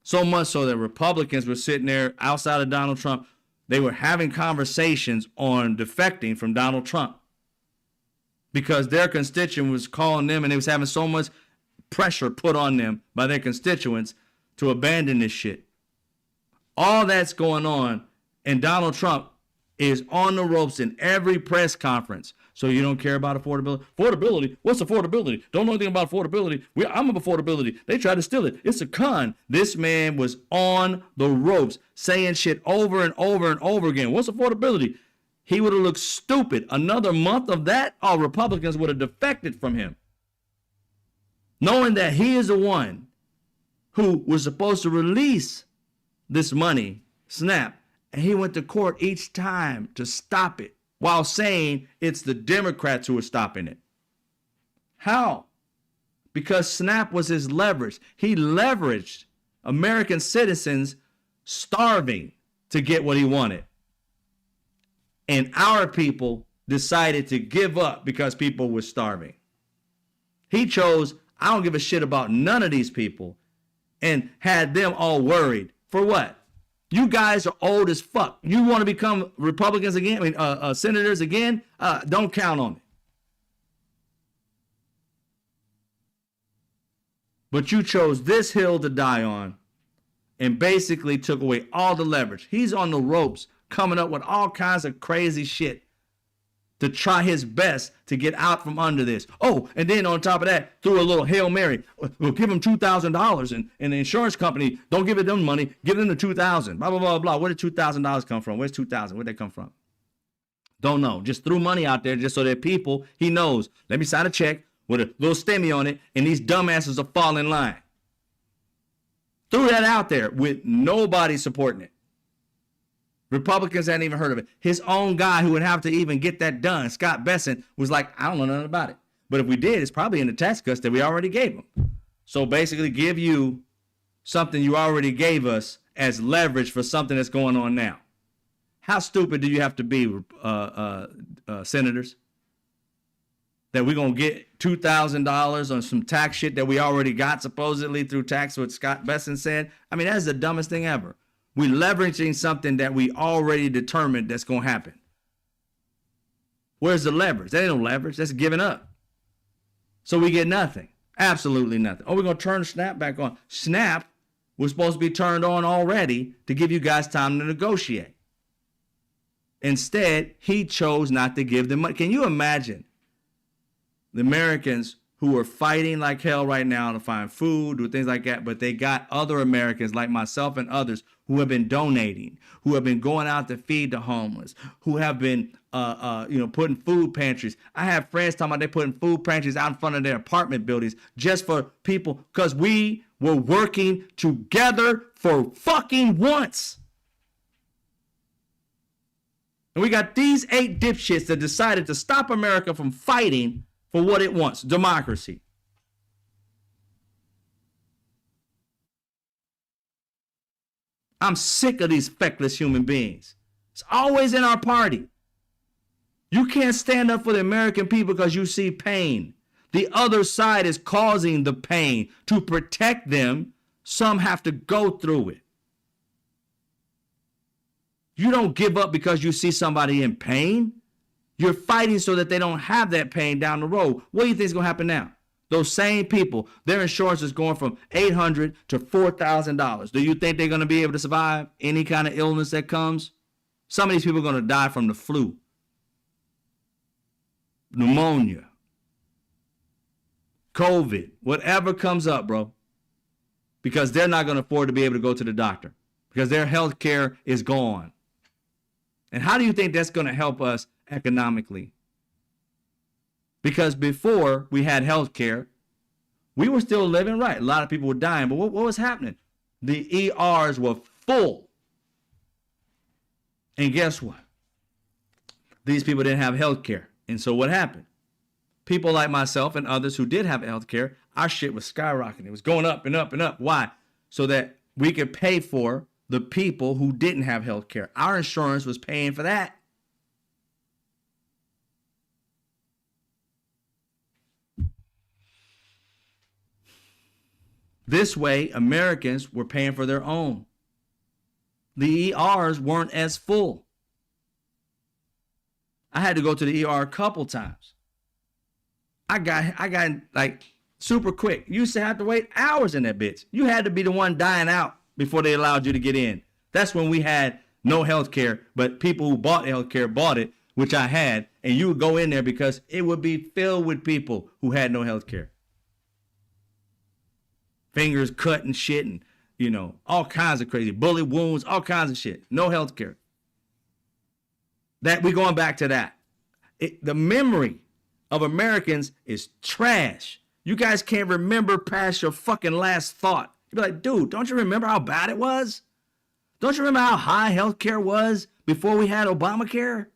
Speaker 1: So much so that Republicans were sitting there outside of Donald Trump. They were having conversations on defecting from Donald Trump because their constituent was calling them and they was having so much pressure put on them by their constituents to abandon this shit. All that's going on, and Donald Trump is on the ropes in every press conference. So you don't care about affordability? Affordability? What's affordability? Don't know anything about affordability. I'm about affordability. They tried to steal it. It's a con. This man was on the ropes saying shit over and over and over again. What's affordability? He would have looked stupid. Another month of that, all Republicans would have defected from him. Knowing that he is the one who was supposed to release this money, SNAP, and he went to court each time to stop it, while saying it's the Democrats who are stopping it. How? Because SNAP was his leverage. He leveraged American citizens starving to get what he wanted. And our people decided to give up because people were starving. He chose, I don't give a shit about none of these people, and had them all worried. For what? You guys are old as fuck. You want to become Republicans again? Senators again? Don't count on it. But you chose this hill to die on and basically took away all the leverage. He's on the ropes coming up with all kinds of crazy shit to try his best to get out from under this. Oh, and then on top of that, threw a little Hail Mary. We'll give him $2,000 and the insurance company, don't give them money, give them the $2,000. Blah, blah, blah, blah. Where did $2,000 come from? Where's $2,000? Where'd they come from? Don't know. Just threw money out there just so that people, he knows, let me sign a check with a little stimmy on it and these dumbasses will fall in line. Threw that out there with nobody supporting it. Republicans hadn't even heard of it. His own guy who would have to even get that done, Scott Bessent, was like, I don't know nothing about it. But if we did, it's probably in the tax cuts that we already gave him. So basically give you something you already gave us as leverage for something that's going on now. How stupid do you have to be, senators? That we're going to get $2,000 on some tax shit that we already got supposedly through tax, what Scott Bessent said? I mean, that's the dumbest thing ever. We're leveraging something that we already determined that's going to happen. Where's the leverage? That ain't no leverage. That's giving up. So we get nothing. Absolutely nothing. Oh, we're going to turn SNAP back on. SNAP was supposed to be turned on already to give you guys time to negotiate. Instead, he chose not to give them money. Can you imagine the Americans who are fighting like hell right now to find food, do things like that, but they got other Americans like myself and others who have been donating, who have been going out to feed the homeless, who have been, putting food pantries. I have friends talking about they're putting food pantries out in front of their apartment buildings just for people because we were working together for fucking once. And we got these 8 dipshits that decided to stop America from fighting for what it wants, democracy. I'm sick of these feckless human beings. It's always in our party. You can't stand up for the American people because you see pain. The other side is causing the pain. To protect them, some have to go through it. You don't give up because you see somebody in pain. You're fighting so that they don't have that pain down the road. What do you think is going to happen now? Those same people, their insurance is going from $800 to $4,000. Do you think they're going to be able to survive any kind of illness that comes? Some of these people are going to die from the flu, pneumonia, COVID, whatever comes up, bro, because they're not going to afford to be able to go to the doctor because their health care is gone. And how do you think that's going to help us economically? Because before we had health care, we were still living right. A lot of people were dying, but what was happening? The ERs were full. And guess what? These people didn't have health care. And so what happened? People like myself and others who did have health care, our shit was skyrocketing. It was going up and up and up. Why? So that we could pay for the people who didn't have health care. Our insurance was paying for that. This way, Americans were paying for their own. The ERs weren't as full. I had to go to the ER a couple times. I got like super quick. You used to have to wait hours in that bitch. You had to be the one dying out before they allowed you to get in. That's when we had no health care, but people who bought health care bought it, which I had, and you would go in there because it would be filled with people who had no health care. Fingers cut and shit and, you know, all kinds of crazy bullet wounds, all kinds of shit. No health care. That we're going back to that. The memory of Americans is trash. You guys can't remember past your fucking last thought. You'd be like, dude, don't you remember how bad it was? Don't you remember how high healthcare was before we had Obamacare?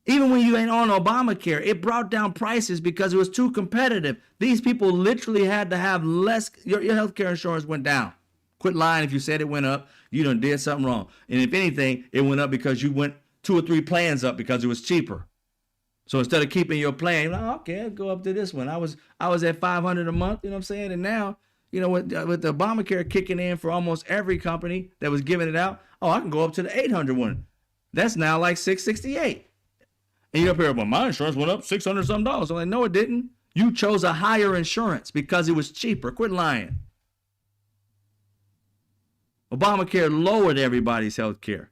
Speaker 1: Even when you ain't on Obamacare, it brought down prices because it was too competitive. These people literally had to have less. Your healthcare insurance went down. Quit lying if you said it went up. You done did something wrong. And if anything, it went up because you went 2 or 3 plans up because it was cheaper. So instead of keeping your plan, you're like, okay, I'll go up to this one. I was at $500 a month, you know what I'm saying? And now, you know, with the Obamacare kicking in for almost every company that was giving it out, oh, I can go up to the $800 one. That's now like $668. And you're up here, well, my insurance went up $600 something. I'm like, no, it didn't. You chose a higher insurance because it was cheaper. Quit lying. Obamacare lowered everybody's health care.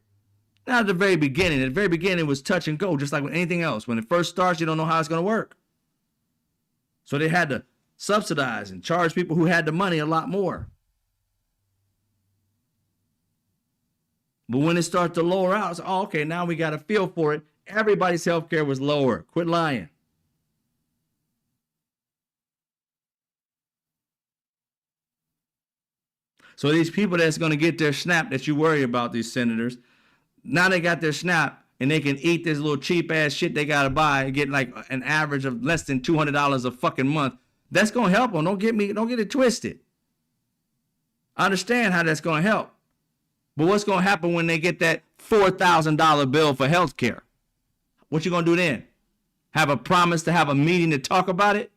Speaker 1: Not at the very beginning. At the very beginning, it was touch and go, just like with anything else. When it first starts, you don't know how it's going to work. So they had to subsidize and charge people who had the money a lot more. But when it starts to lower out, it's, oh, okay, now we got a feel for it. Everybody's health care was lower. Quit lying. So these people that's going to get their SNAP that you worry about, these senators, now they got their SNAP and they can eat this little cheap ass shit they got to buy and get like an average of less than $200 a fucking month. That's going to help them. Don't get it twisted. I understand how that's going to help. But what's going to happen when they get that $4,000 bill for health care? What you going to do then? Have a promise to have a meeting to talk about it?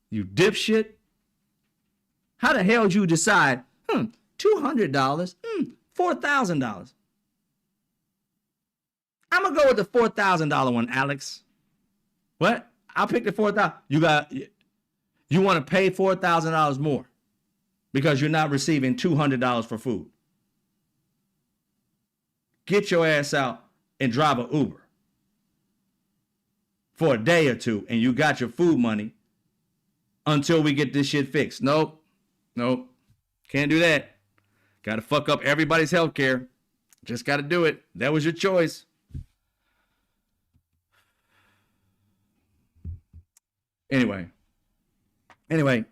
Speaker 1: You dipshit. How the hell did you decide, $200, $4,000? I'm going to go with the $4,000 one, Alex. What? I'll pick the $4,000. You want to pay $4,000 more because you're not receiving $200 for food. Get your ass out and drive an Uber for a day or two and you got your food money until we get this shit fixed. Nope. Can't do that. Got to fuck up everybody's health care. Just got to do it. That was your choice. Anyway,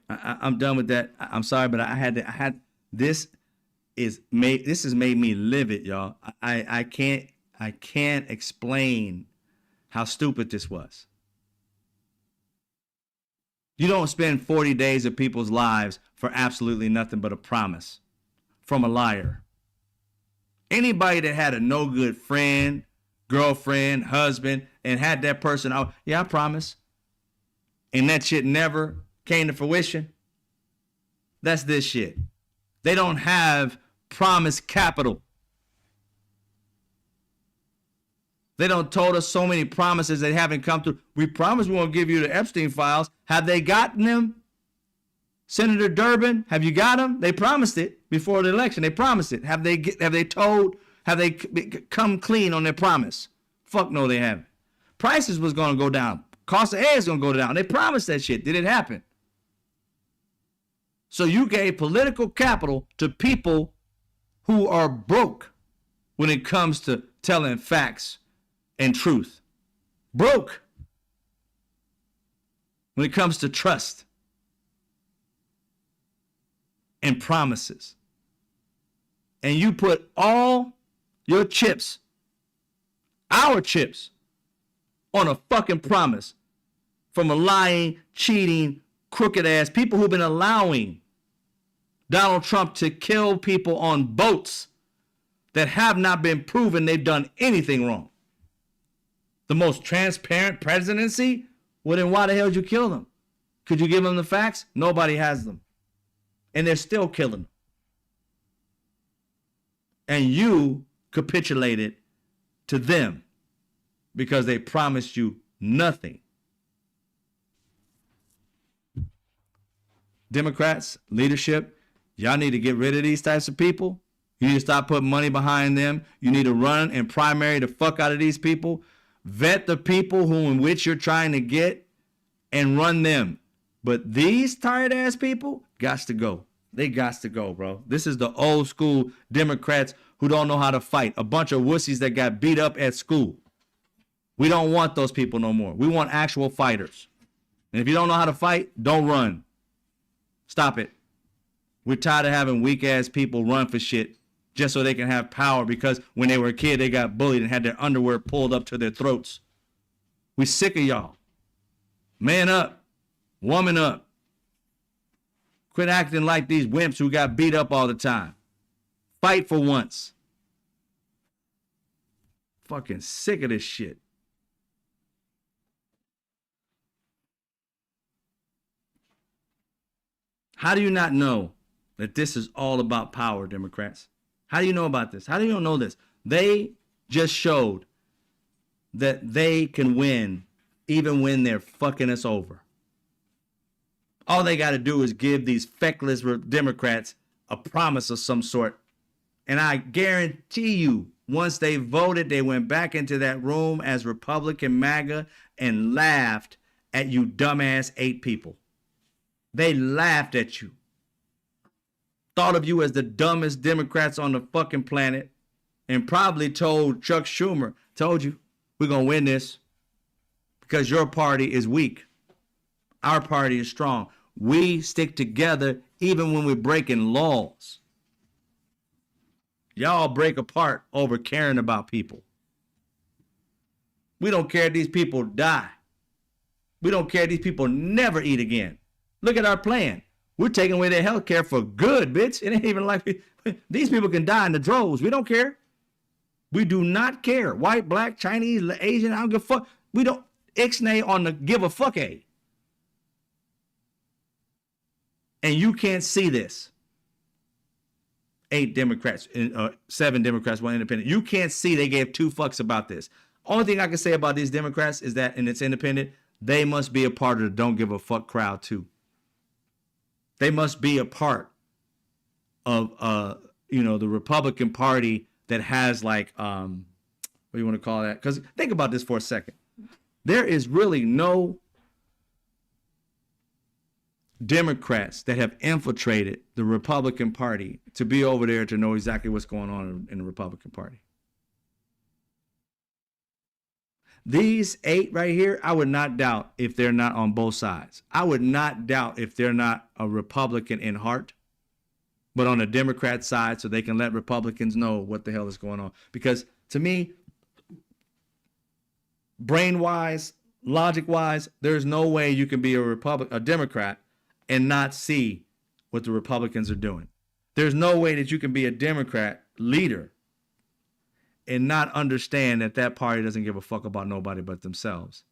Speaker 1: I'm done with that. I'm sorry, but this has made me livid, y'all. I can't explain how stupid this was. You don't spend 40 days of people's lives for absolutely nothing but a promise from a liar. Anybody that had a no good friend, girlfriend, husband, and had that person out, yeah, I promise, and that shit never came to fruition, that's this shit. They don't have promise capital. They don't told us so many promises they haven't come through. We promise we won't give you the Epstein files. Have they gotten them? Senator Durbin, have you got them? They promised it before the election. They promised it. Have they come clean on their promise? Fuck no, they haven't. Prices was going to go down. Cost of air is going to go down. They promised that shit. Did it happen? So you gave political capital to people who are broke when it comes to telling facts and truth. Broke when it comes to trust and promises. And you put all your chips, our chips, on a fucking promise from a lying, cheating, crooked ass people who've been allowing Donald Trump to kill people on boats that have not been proven they've done anything wrong. The most transparent presidency? Well, then why the hell did you kill them? Could you give them the facts? Nobody has them. And they're still killing them. And you capitulated to them because they promised you nothing. Democrats, leadership, y'all need to get rid of these types of people. You need to stop putting money behind them. You need to run and primary the fuck out of these people. Vet the people who in which you're trying to get and run them. But these tired ass people gots to go. They gots to go, bro. This is the old school Democrats who don't know how to fight. A bunch of wussies that got beat up at school. We don't want those people no more. We want actual fighters. And if you don't know how to fight, don't run. Stop it. We're tired of having weak ass people run for shit just so they can have power because when they were a kid, they got bullied and had their underwear pulled up to their throats. We sick of y'all. Man up. Woman up. Quit acting like these wimps who got beat up all the time. Fight for once. Fucking sick of this shit. How do you not know that this is all about power, Democrats? How do you know about this? How do you know this? They just showed that they can win even when they're fucking us over. All they got to do is give these feckless Democrats a promise of some sort. And I guarantee you, once they voted, they went back into that room as Republican MAGA and laughed at you dumbass 8 people. They laughed at you. Thought of you as the dumbest Democrats on the fucking planet and probably told Chuck Schumer, told you, we're going to win this because your party is weak. Our party is strong. We stick together even when we're breaking laws. Y'all break apart over caring about people. We don't care if these people die. We don't care if these people never eat again. Look at our plan. We're taking away their health care for good, bitch. It ain't even like these people can die in the droves. We don't care. We do not care. White, black, Chinese, Asian, I don't give a fuck. We don't ixnay on the give a fuck a. And you can't see this. 8 Democrats, 7 Democrats, 1 independent. You can't see they gave 2 fucks about this. Only thing I can say about these Democrats is that, and it's independent, they must be a part of the don't give a fuck crowd too. They must be a part of, the Republican Party that has like, what do you want to call that? Because think about this for a second. There is really no Democrats that have infiltrated the Republican Party to be over there to know exactly what's going on in the Republican Party. These 8 right here, I would not doubt if they're not on both sides. I would not doubt if they're not a Republican in heart, but on the Democrat side so they can let Republicans know what the hell is going on. Because to me, brain-wise, Logic wise, there's no way you can be a Democrat and not see what the Republicans are doing. There's no way that you can be a Democrat leader and not understand that that party doesn't give a fuck about nobody but themselves.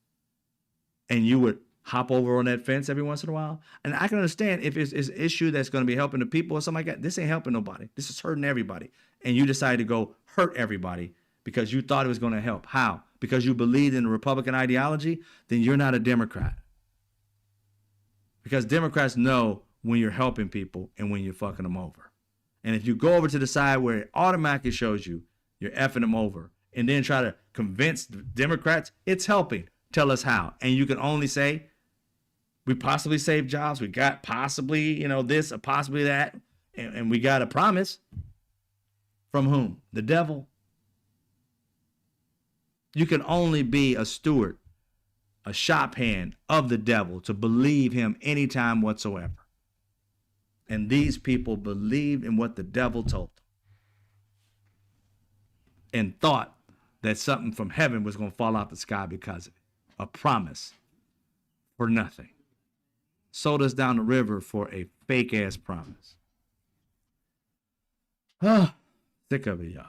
Speaker 1: And you would hop over on that fence every once in a while. And I can understand if it's an issue that's going to be helping the people or something like that. This ain't helping nobody. This is hurting everybody. And you decide to go hurt everybody because you thought it was going to help. How? Because you believed in the Republican ideology? Then you're not a Democrat. Because Democrats know when you're helping people and when you're fucking them over. And if you go over to the side where it automatically shows you you're effing them over and then try to convince the Democrats it's helping, tell us how. And you can only say, we possibly saved jobs. We got possibly, this or possibly that. And we got a promise. From whom? The devil. You can only be a steward, a shop hand of the devil to believe him anytime whatsoever. And these people believed in what the devil told them and thought that something from heaven was going to fall out the sky because of it. A promise for nothing. Sold us down the river for a fake ass promise. Sick of it, y'all.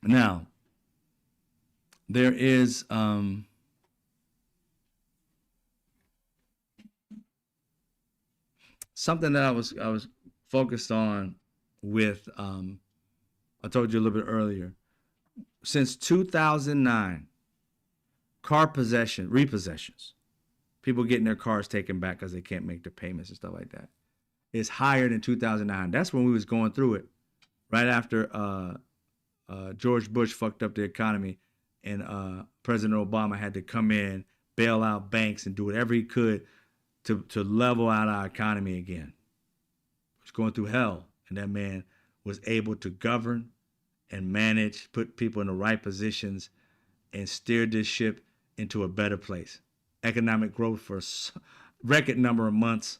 Speaker 1: Now, there is something that I was focused on with I told you a little bit earlier. Since 2009, car repossessions, people getting their cars taken back because they can't make their payments and stuff like that, is higher than 2009. That's when we was going through it, right after George Bush fucked up the economy, and President Obama had to come in, bail out banks, and do whatever he could to level out our economy again. It was going through hell, and that man was able to govern and manage, put people in the right positions, and steer this ship into a better place. Economic growth for a record number of months.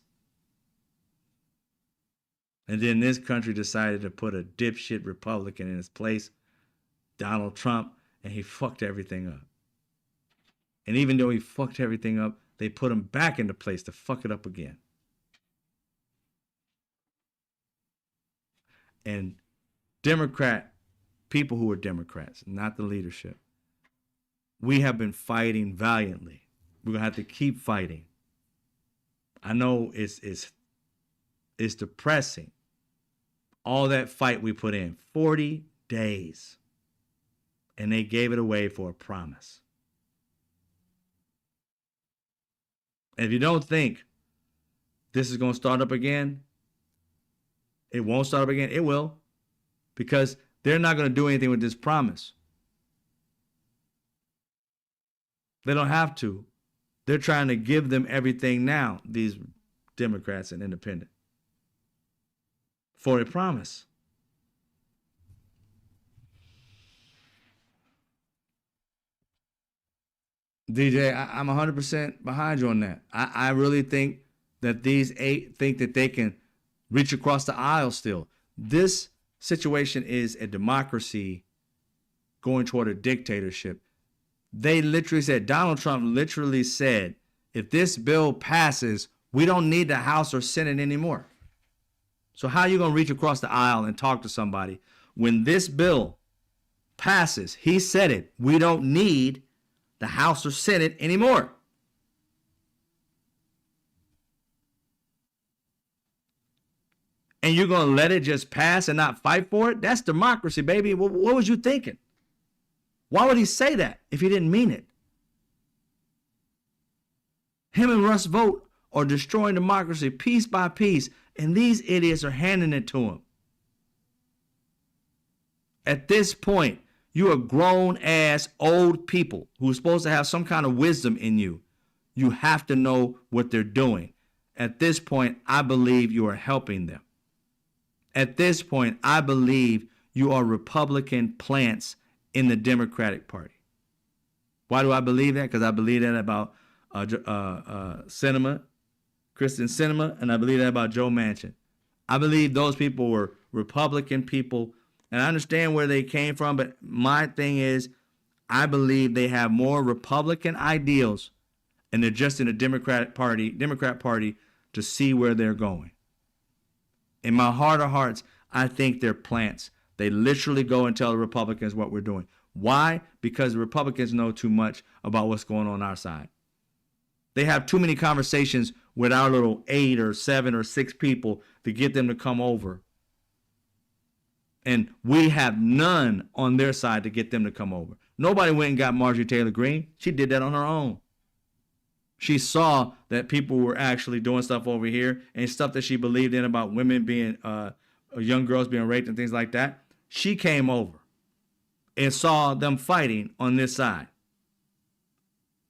Speaker 1: And then this country decided to put a dipshit Republican in his place, Donald Trump, and he fucked everything up. And even though he fucked everything up, they put him back into place to fuck it up again. And people who are Democrats, not the leadership, we have been fighting valiantly. We're going to have to keep fighting. I know it's depressing. All that fight we put in, 40 days. And they gave it away for a promise. And if you don't think this is going to start up again, it won't start up again. It will. Because they're not going to do anything with this promise. They don't have to. They're trying to give them everything now, these Democrats and independents, for a promise. DJ, I'm 100% behind you on that. I really think that these 8 think that they can reach across the aisle still. This situation is a democracy going toward a dictatorship. They literally said, Donald Trump literally said, if this bill passes, we don't need the House or Senate anymore. So how are you going to reach across the aisle and talk to somebody when this bill passes? He said it. We don't need the House or Senate anymore. And you're going to let it just pass and not fight for it? That's democracy, baby. What was you thinking? Why would he say that if he didn't mean it? Him and Russ Vought are destroying democracy piece by piece, and these idiots are handing it to him. At this point, you are grown-ass old people who are supposed to have some kind of wisdom in you. You have to know what they're doing. At this point, I believe you are helping them. At this point, I believe you are Republican plants in the Democratic Party. Why do I believe that? Because I believe that about Sinema, Kristen Sinema, and I believe that about Joe Manchin. I believe those people were Republican people, and I understand where they came from, but my thing is, I believe they have more Republican ideals, and they're just in the Democrat Party to see where they're going. In my heart of hearts, I think they're plants. They literally go and tell the Republicans what we're doing. Why? Because the Republicans know too much about what's going on our side. They have too many conversations with our little 8 or 7 or 6 people to get them to come over. And we have none on their side to get them to come over. Nobody went and got Marjorie Taylor Greene. She did that on her own. She saw that people were actually doing stuff over here and stuff that she believed in about women being, young girls being raped and things like that. She came over and saw them fighting on this side.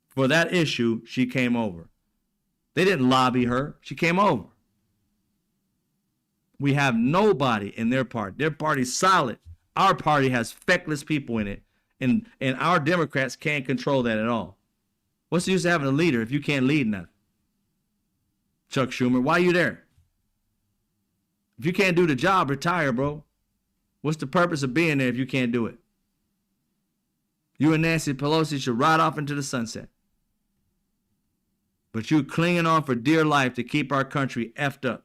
Speaker 1: For that issue, she came over. They didn't lobby her. She came over. We have nobody in their party. Their party's solid. Our party has feckless people in it. And our Democrats can't control that at all. What's the use of having a leader if you can't lead nothing? Chuck Schumer, why are you there? If you can't do the job, retire, bro. What's the purpose of being there if you can't do it? You and Nancy Pelosi should ride off into the sunset. But you clinging on for dear life to keep our country effed up.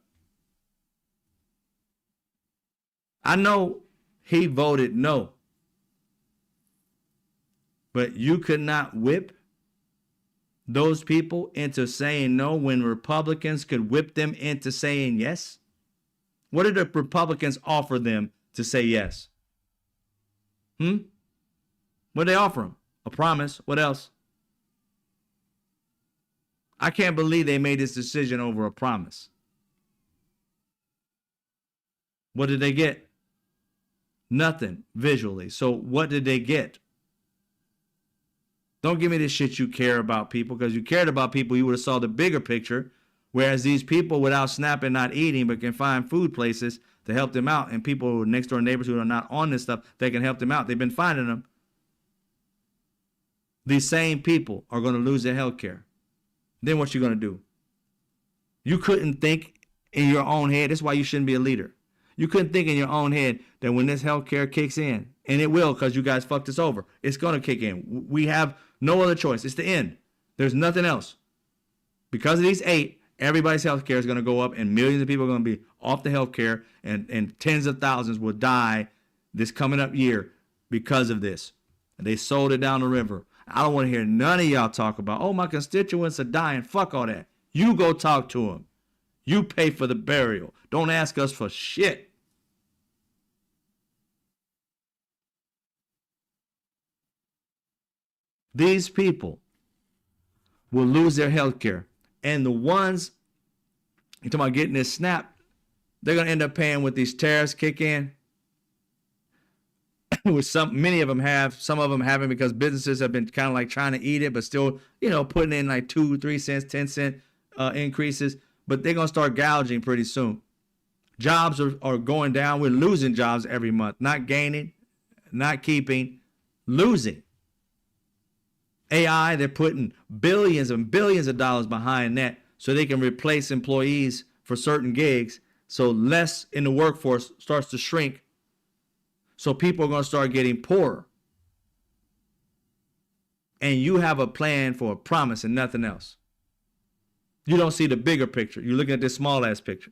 Speaker 1: I know he voted no. But you could not whip those people into saying no when Republicans could whip them into saying yes? What did the Republicans offer them to say yes? What did they offer them? A promise. What else? I can't believe they made this decision over a promise. What did they get? Nothing visually. So what did they get? Don't give me this shit you care about people, because you cared about people, you would have saw the bigger picture. Whereas these people without snapping, not eating, but can find food places to help them out, and people next door neighbors who are not on this stuff, they can help them out. They've been finding them. These same people are going to lose their health care. Then what you going to do? You couldn't think in your own head. That's why you shouldn't be a leader. You couldn't think in your own head that when this health care kicks in, and it will because you guys fucked us over, it's going to kick in. We have no other choice. It's the end. There's nothing else. Because of these 8, everybody's health care is going to go up, and millions of people are going to be off the health care, and tens of thousands will die this coming up year because of this. And they sold it down the river. I don't want to hear none of y'all talk about, oh, my constituents are dying. Fuck all that. You go talk to them. You pay for the burial. Don't ask us for shit. These people will lose their health care. And the ones, you're talking about getting this snap, they're going to end up paying with these tariffs kick in. Which many of them have, some of them haven't, because businesses have been kind of like trying to eat it, but still, putting in like 2, 3 cents, 10 cent increases. But they're going to start gouging pretty soon. Jobs are going down. We're losing jobs every month. Not gaining, not keeping, losing. AI, they're putting billions and billions of dollars behind that so they can replace employees for certain gigs. So less in the workforce starts to shrink. So people are going to start getting poorer. And you have a plan for a promise and nothing else. You don't see the bigger picture. You're looking at this small ass picture.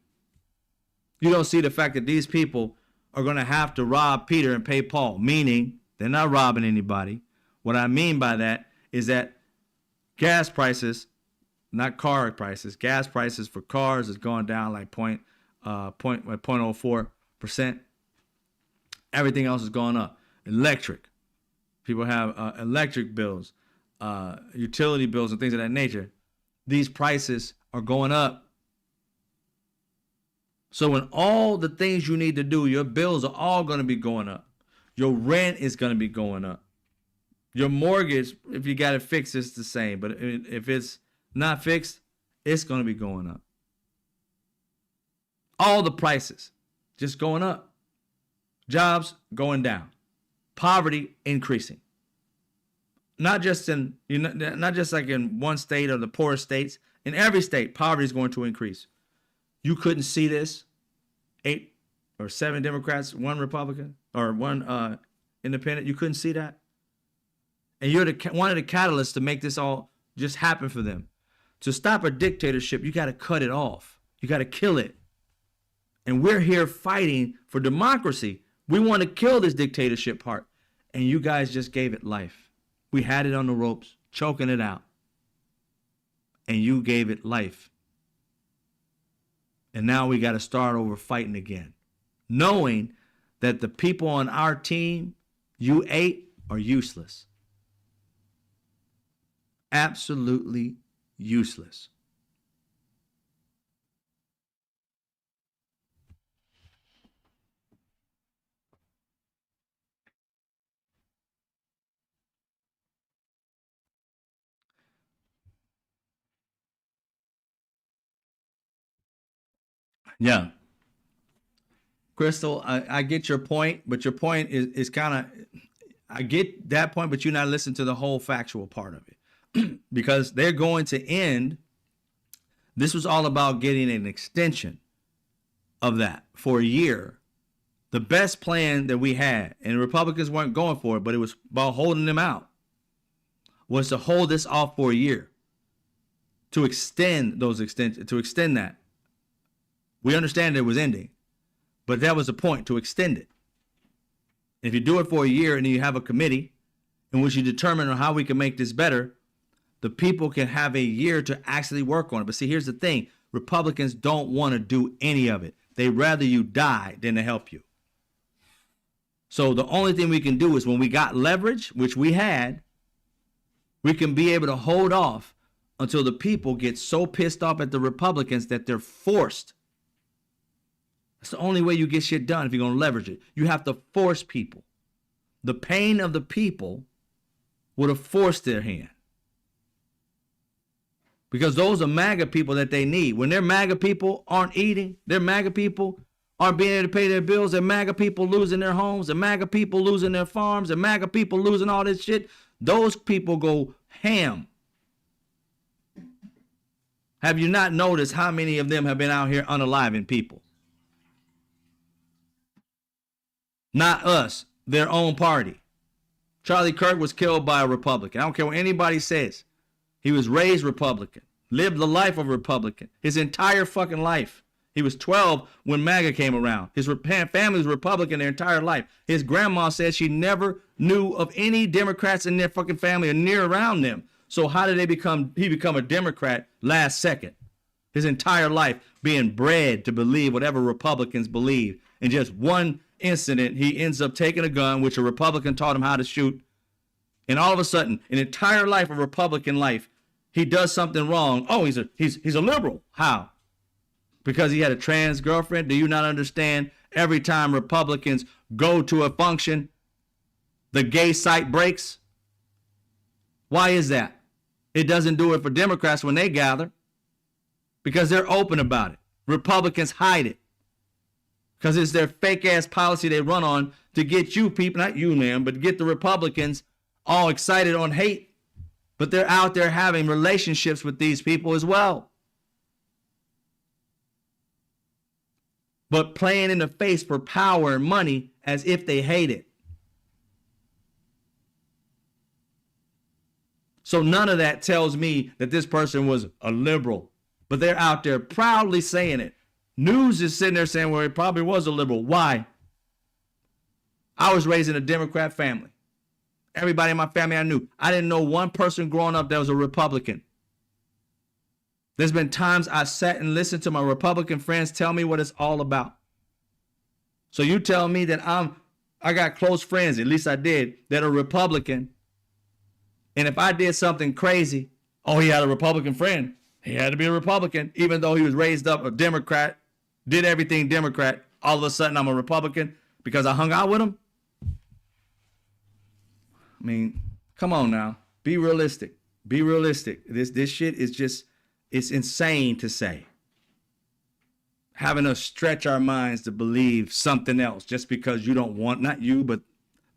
Speaker 1: You don't see the fact that these people are going to have to rob Peter and pay Paul, meaning they're not robbing anybody. What I mean by that is that gas prices, not car prices, gas prices for cars is going down like 0.04%. Everything else is going up. Electric. People have electric bills, utility bills, and things of that nature. These prices are going up. So when all the things you need to do, your bills are all going to be going up. Your rent is going to be going up. Your mortgage, if you got it fixed, it's the same. But if it's not fixed, it's going to be going up. All the prices just going up. Jobs going down. Poverty increasing. Not just like in one state or the poorest states. In every state, poverty is going to increase. You couldn't see this. 8 or 7 Democrats, 1 Republican, or 1 independent. You couldn't see that. And you're one of the catalysts to make this all just happen for them. To stop a dictatorship, you got to cut it off. You got to kill it. And we're here fighting for democracy. We want to kill this dictatorship part. And you guys just gave it life. We had it on the ropes, choking it out. And you gave it life. And now we got to start over fighting again. Knowing that the people on our team you ate are useless. Absolutely useless. Yeah. Crystal, I get your point, but your point is kind of, I get that point, but you're not listening to the whole factual part of it. Because they're going to end, this was all about getting an extension of that for a year. The best plan that we had, and the Republicans weren't going for it, but it was about holding them out, was to hold this off for a year. To extend those extensions, to extend that. We understand it was ending, but that was the point, to extend it. If you do it for a year and then you have a committee in which you determine on how we can make this better, the people can have a year to actually work on it. But see, here's the thing. Republicans don't want to do any of it. They'd rather you die than to help you. So the only thing we can do is when we got leverage, which we had, we can be able to hold off until the people get so pissed off at the Republicans that they're forced. That's the only way you get shit done if you're going to leverage it. You have to force people. The pain of the people would have forced their hand. Because those are MAGA people that they need. When their MAGA people aren't eating, their MAGA people aren't being able to pay their bills, their MAGA people losing their homes, their MAGA people losing their farms, their MAGA people losing all this shit, those people go ham. Have you not noticed how many of them have been out here unaliving people? Not us, their own party. Charlie Kirk was killed by a Republican. I don't care what anybody says. He was raised Republican, lived the life of a Republican, his entire fucking life. He was 12 when MAGA came around. His family was Republican their entire life. His grandma said she never knew of any Democrats in their fucking family or near around them. So how did he become a Democrat last second? His entire life being bred to believe whatever Republicans believe. In just one incident, he ends up taking a gun, which a Republican taught him how to shoot. And all of a sudden, an entire life of Republican life, he does something wrong. Oh, he's a liberal. How? Because he had a trans girlfriend? Do you not understand? Every time Republicans go to a function, the gay site breaks. Why is that? It doesn't do it for Democrats when they gather. Because they're open about it. Republicans hide it. Because it's their fake ass policy they run on to get you people, not you, man, but get the Republicans all excited on hate. But they're out there having relationships with these people as well. But playing in the face for power and money as if they hate it. So none of that tells me that this person was a liberal. But they're out there proudly saying it. News is sitting there saying, well, he probably was a liberal. Why? I was raised in a Democrat family. Everybody in my family I knew. I didn't know one person growing up that was a Republican. There's been times I sat and listened to my Republican friends tell me what it's all about. So you tell me that I got close friends, at least I did, that are Republican. And if I did something crazy, oh, he had a Republican friend. He had to be a Republican, even though he was raised up a Democrat, did everything Democrat. All of a sudden, I'm a Republican because I hung out with him. I mean, come on now. Be realistic. Be realistic. This shit is just, it's insane to say. Having us stretch our minds to believe something else just because you don't want, not you, but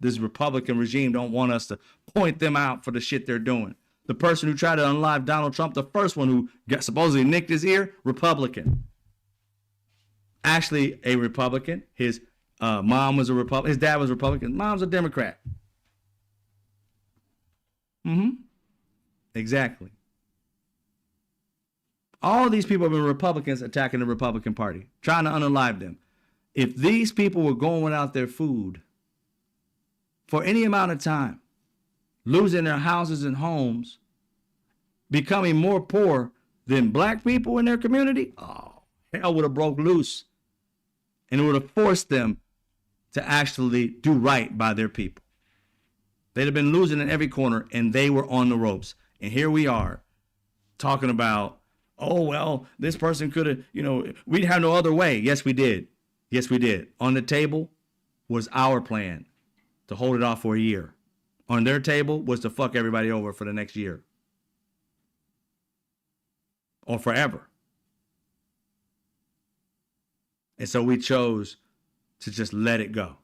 Speaker 1: this Republican regime don't want us to point them out for the shit they're doing. The person who tried to unalive Donald Trump, the first one who supposedly nicked his ear, Republican. Actually a Republican. His mom was a Republican. His dad was a Republican. Mom's a Democrat. Mm-hmm. Exactly. All these people have been Republicans attacking the Republican Party, trying to unalive them. If these people were going without their food for any amount of time, losing their houses and homes, becoming more poor than black people in their community, oh, hell would have broke loose. And it would have forced them to actually do right by their people. They'd have been losing in every corner, and they were on the ropes. And here we are talking about, oh, well, this person could have, we'd have no other way. Yes, we did. Yes, we did. On the table was our plan to hold it off for a year. On their table was to fuck everybody over for the next year. Or forever. And so we chose to just let it go.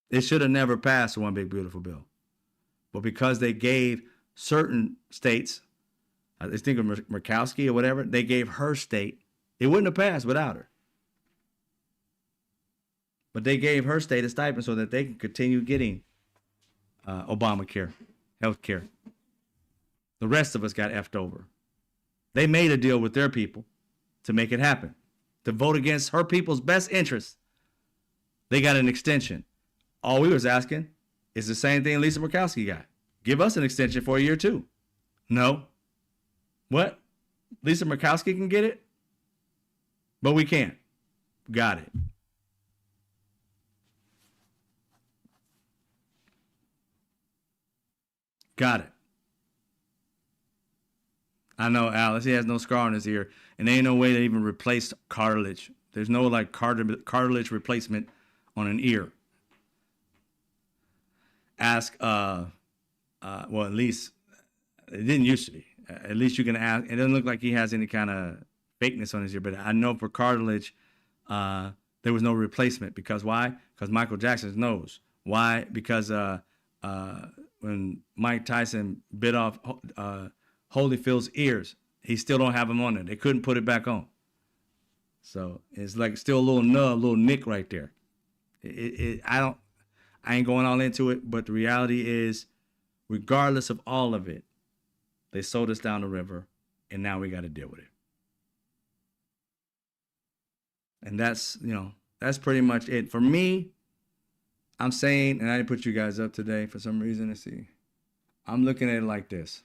Speaker 1: It should have never passed One Big Beautiful Bill. But because they gave certain states, I think of Murkowski or whatever, they gave her state, it wouldn't have passed without her. But they gave her state a stipend so that they can continue getting Obamacare, health care. The rest of us got effed over. They made a deal with their people to make it happen, to vote against her people's best interests. They got an extension. All we was asking is the same thing Lisa Murkowski got. Give us an extension for a year too. No. What? Lisa Murkowski can get it? But we can't. Got it. Got it. I know Alice, he has no scar on his ear, and there ain't no way to even replace cartilage. There's no like cartilage replacement on an ear. Ask, well, at least it didn't used to be. At least you can ask. It doesn't look like he has any kind of fakeness on his ear, but I know for cartilage, there was no replacement. Because why? Because Michael Jackson's nose. Why? Because when Mike Tyson bit off Holyfield's ears, he still don't have them on there. They couldn't put it back on. So it's like still a little nub, little nick right there. I ain't going all into it, but the reality is, regardless of all of it, they sold us down the river, and now we got to deal with it. And that's pretty much it. For me, I'm saying, and I didn't put you guys up today for some reason. Let's see. I'm looking at it like this.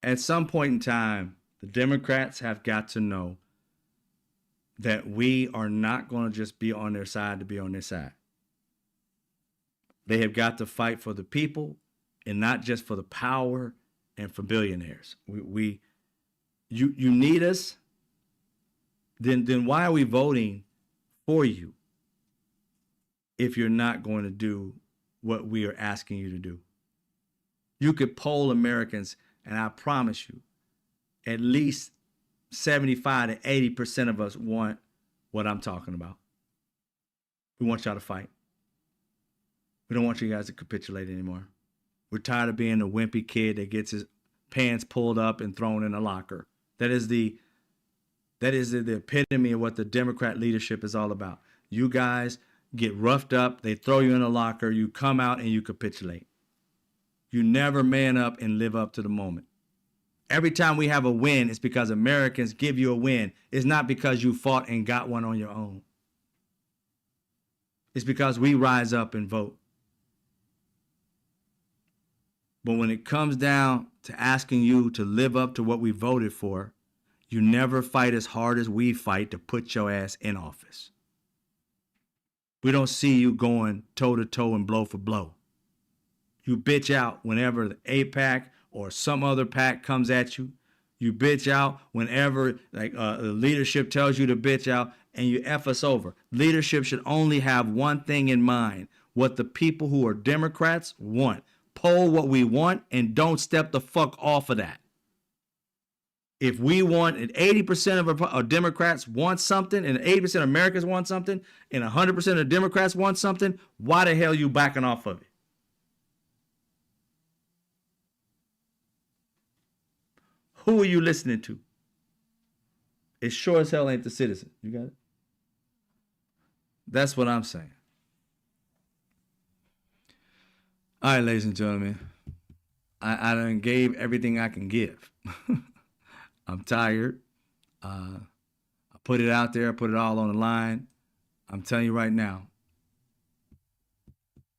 Speaker 1: At some point in time, the Democrats have got to know that we are not going to just be on their side to be on their side. They have got to fight for the people and not just for the power and for billionaires. You need us. Then why are we voting for you if you're not going to do what we are asking you to do? You could poll Americans, and I promise you, at least 75 to 80% of us want what I'm talking about. We want y'all to fight. We don't want you guys to capitulate anymore. We're tired of being the wimpy kid that gets his pants pulled up and thrown in a locker. That is the epitome of what the Democrat leadership is all about. You guys get roughed up, they throw you in a locker, you come out and you capitulate. You never man up and live up to the moment. Every time we have a win, it's because Americans give you a win. It's not because you fought and got one on your own. It's because we rise up and vote. But when it comes down to asking you to live up to what we voted for, you never fight as hard as we fight to put your ass in office. We don't see you going toe to toe and blow for blow. You bitch out whenever the AIPAC or some other PAC comes at you. You bitch out whenever the leadership tells you to bitch out, and you F us over. Leadership should only have one thing in mind: what the people who are Democrats want. Poll what we want and don't step the fuck off of that. If we want, and 80% of Democrats want something, and 80% of Americans want something, and 100% of Democrats want something, why the hell are you backing off of it? Who are you listening to? It sure as hell ain't the citizen. You got it? That's what I'm saying. All right, ladies and gentlemen. I done gave everything I can give. I'm tired. I put it out there. I put it all on the line. I'm telling you right now.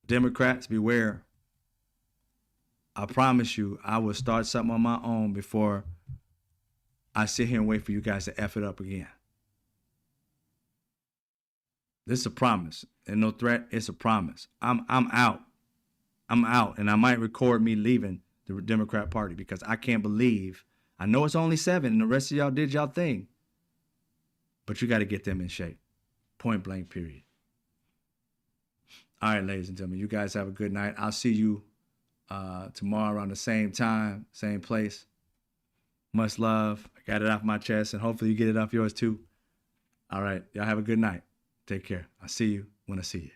Speaker 1: Democrats, beware. I promise you, I will start something on my own before I sit here and wait for you guys to F it up again. This is a promise. And no threat, it's a promise. I'm out. I'm out. And I might record me leaving the Democrat Party because I can't believe, I know it's only 7 and the rest of y'all did y'all thing, but you got to get them in shape. Point blank, period. All right, ladies and gentlemen, you guys have a good night. I'll see you tomorrow around the same time, same place. Much love. I got it off my chest, and hopefully you get it off yours too. All right, y'all have a good night. Take care. I'll see you when I see you.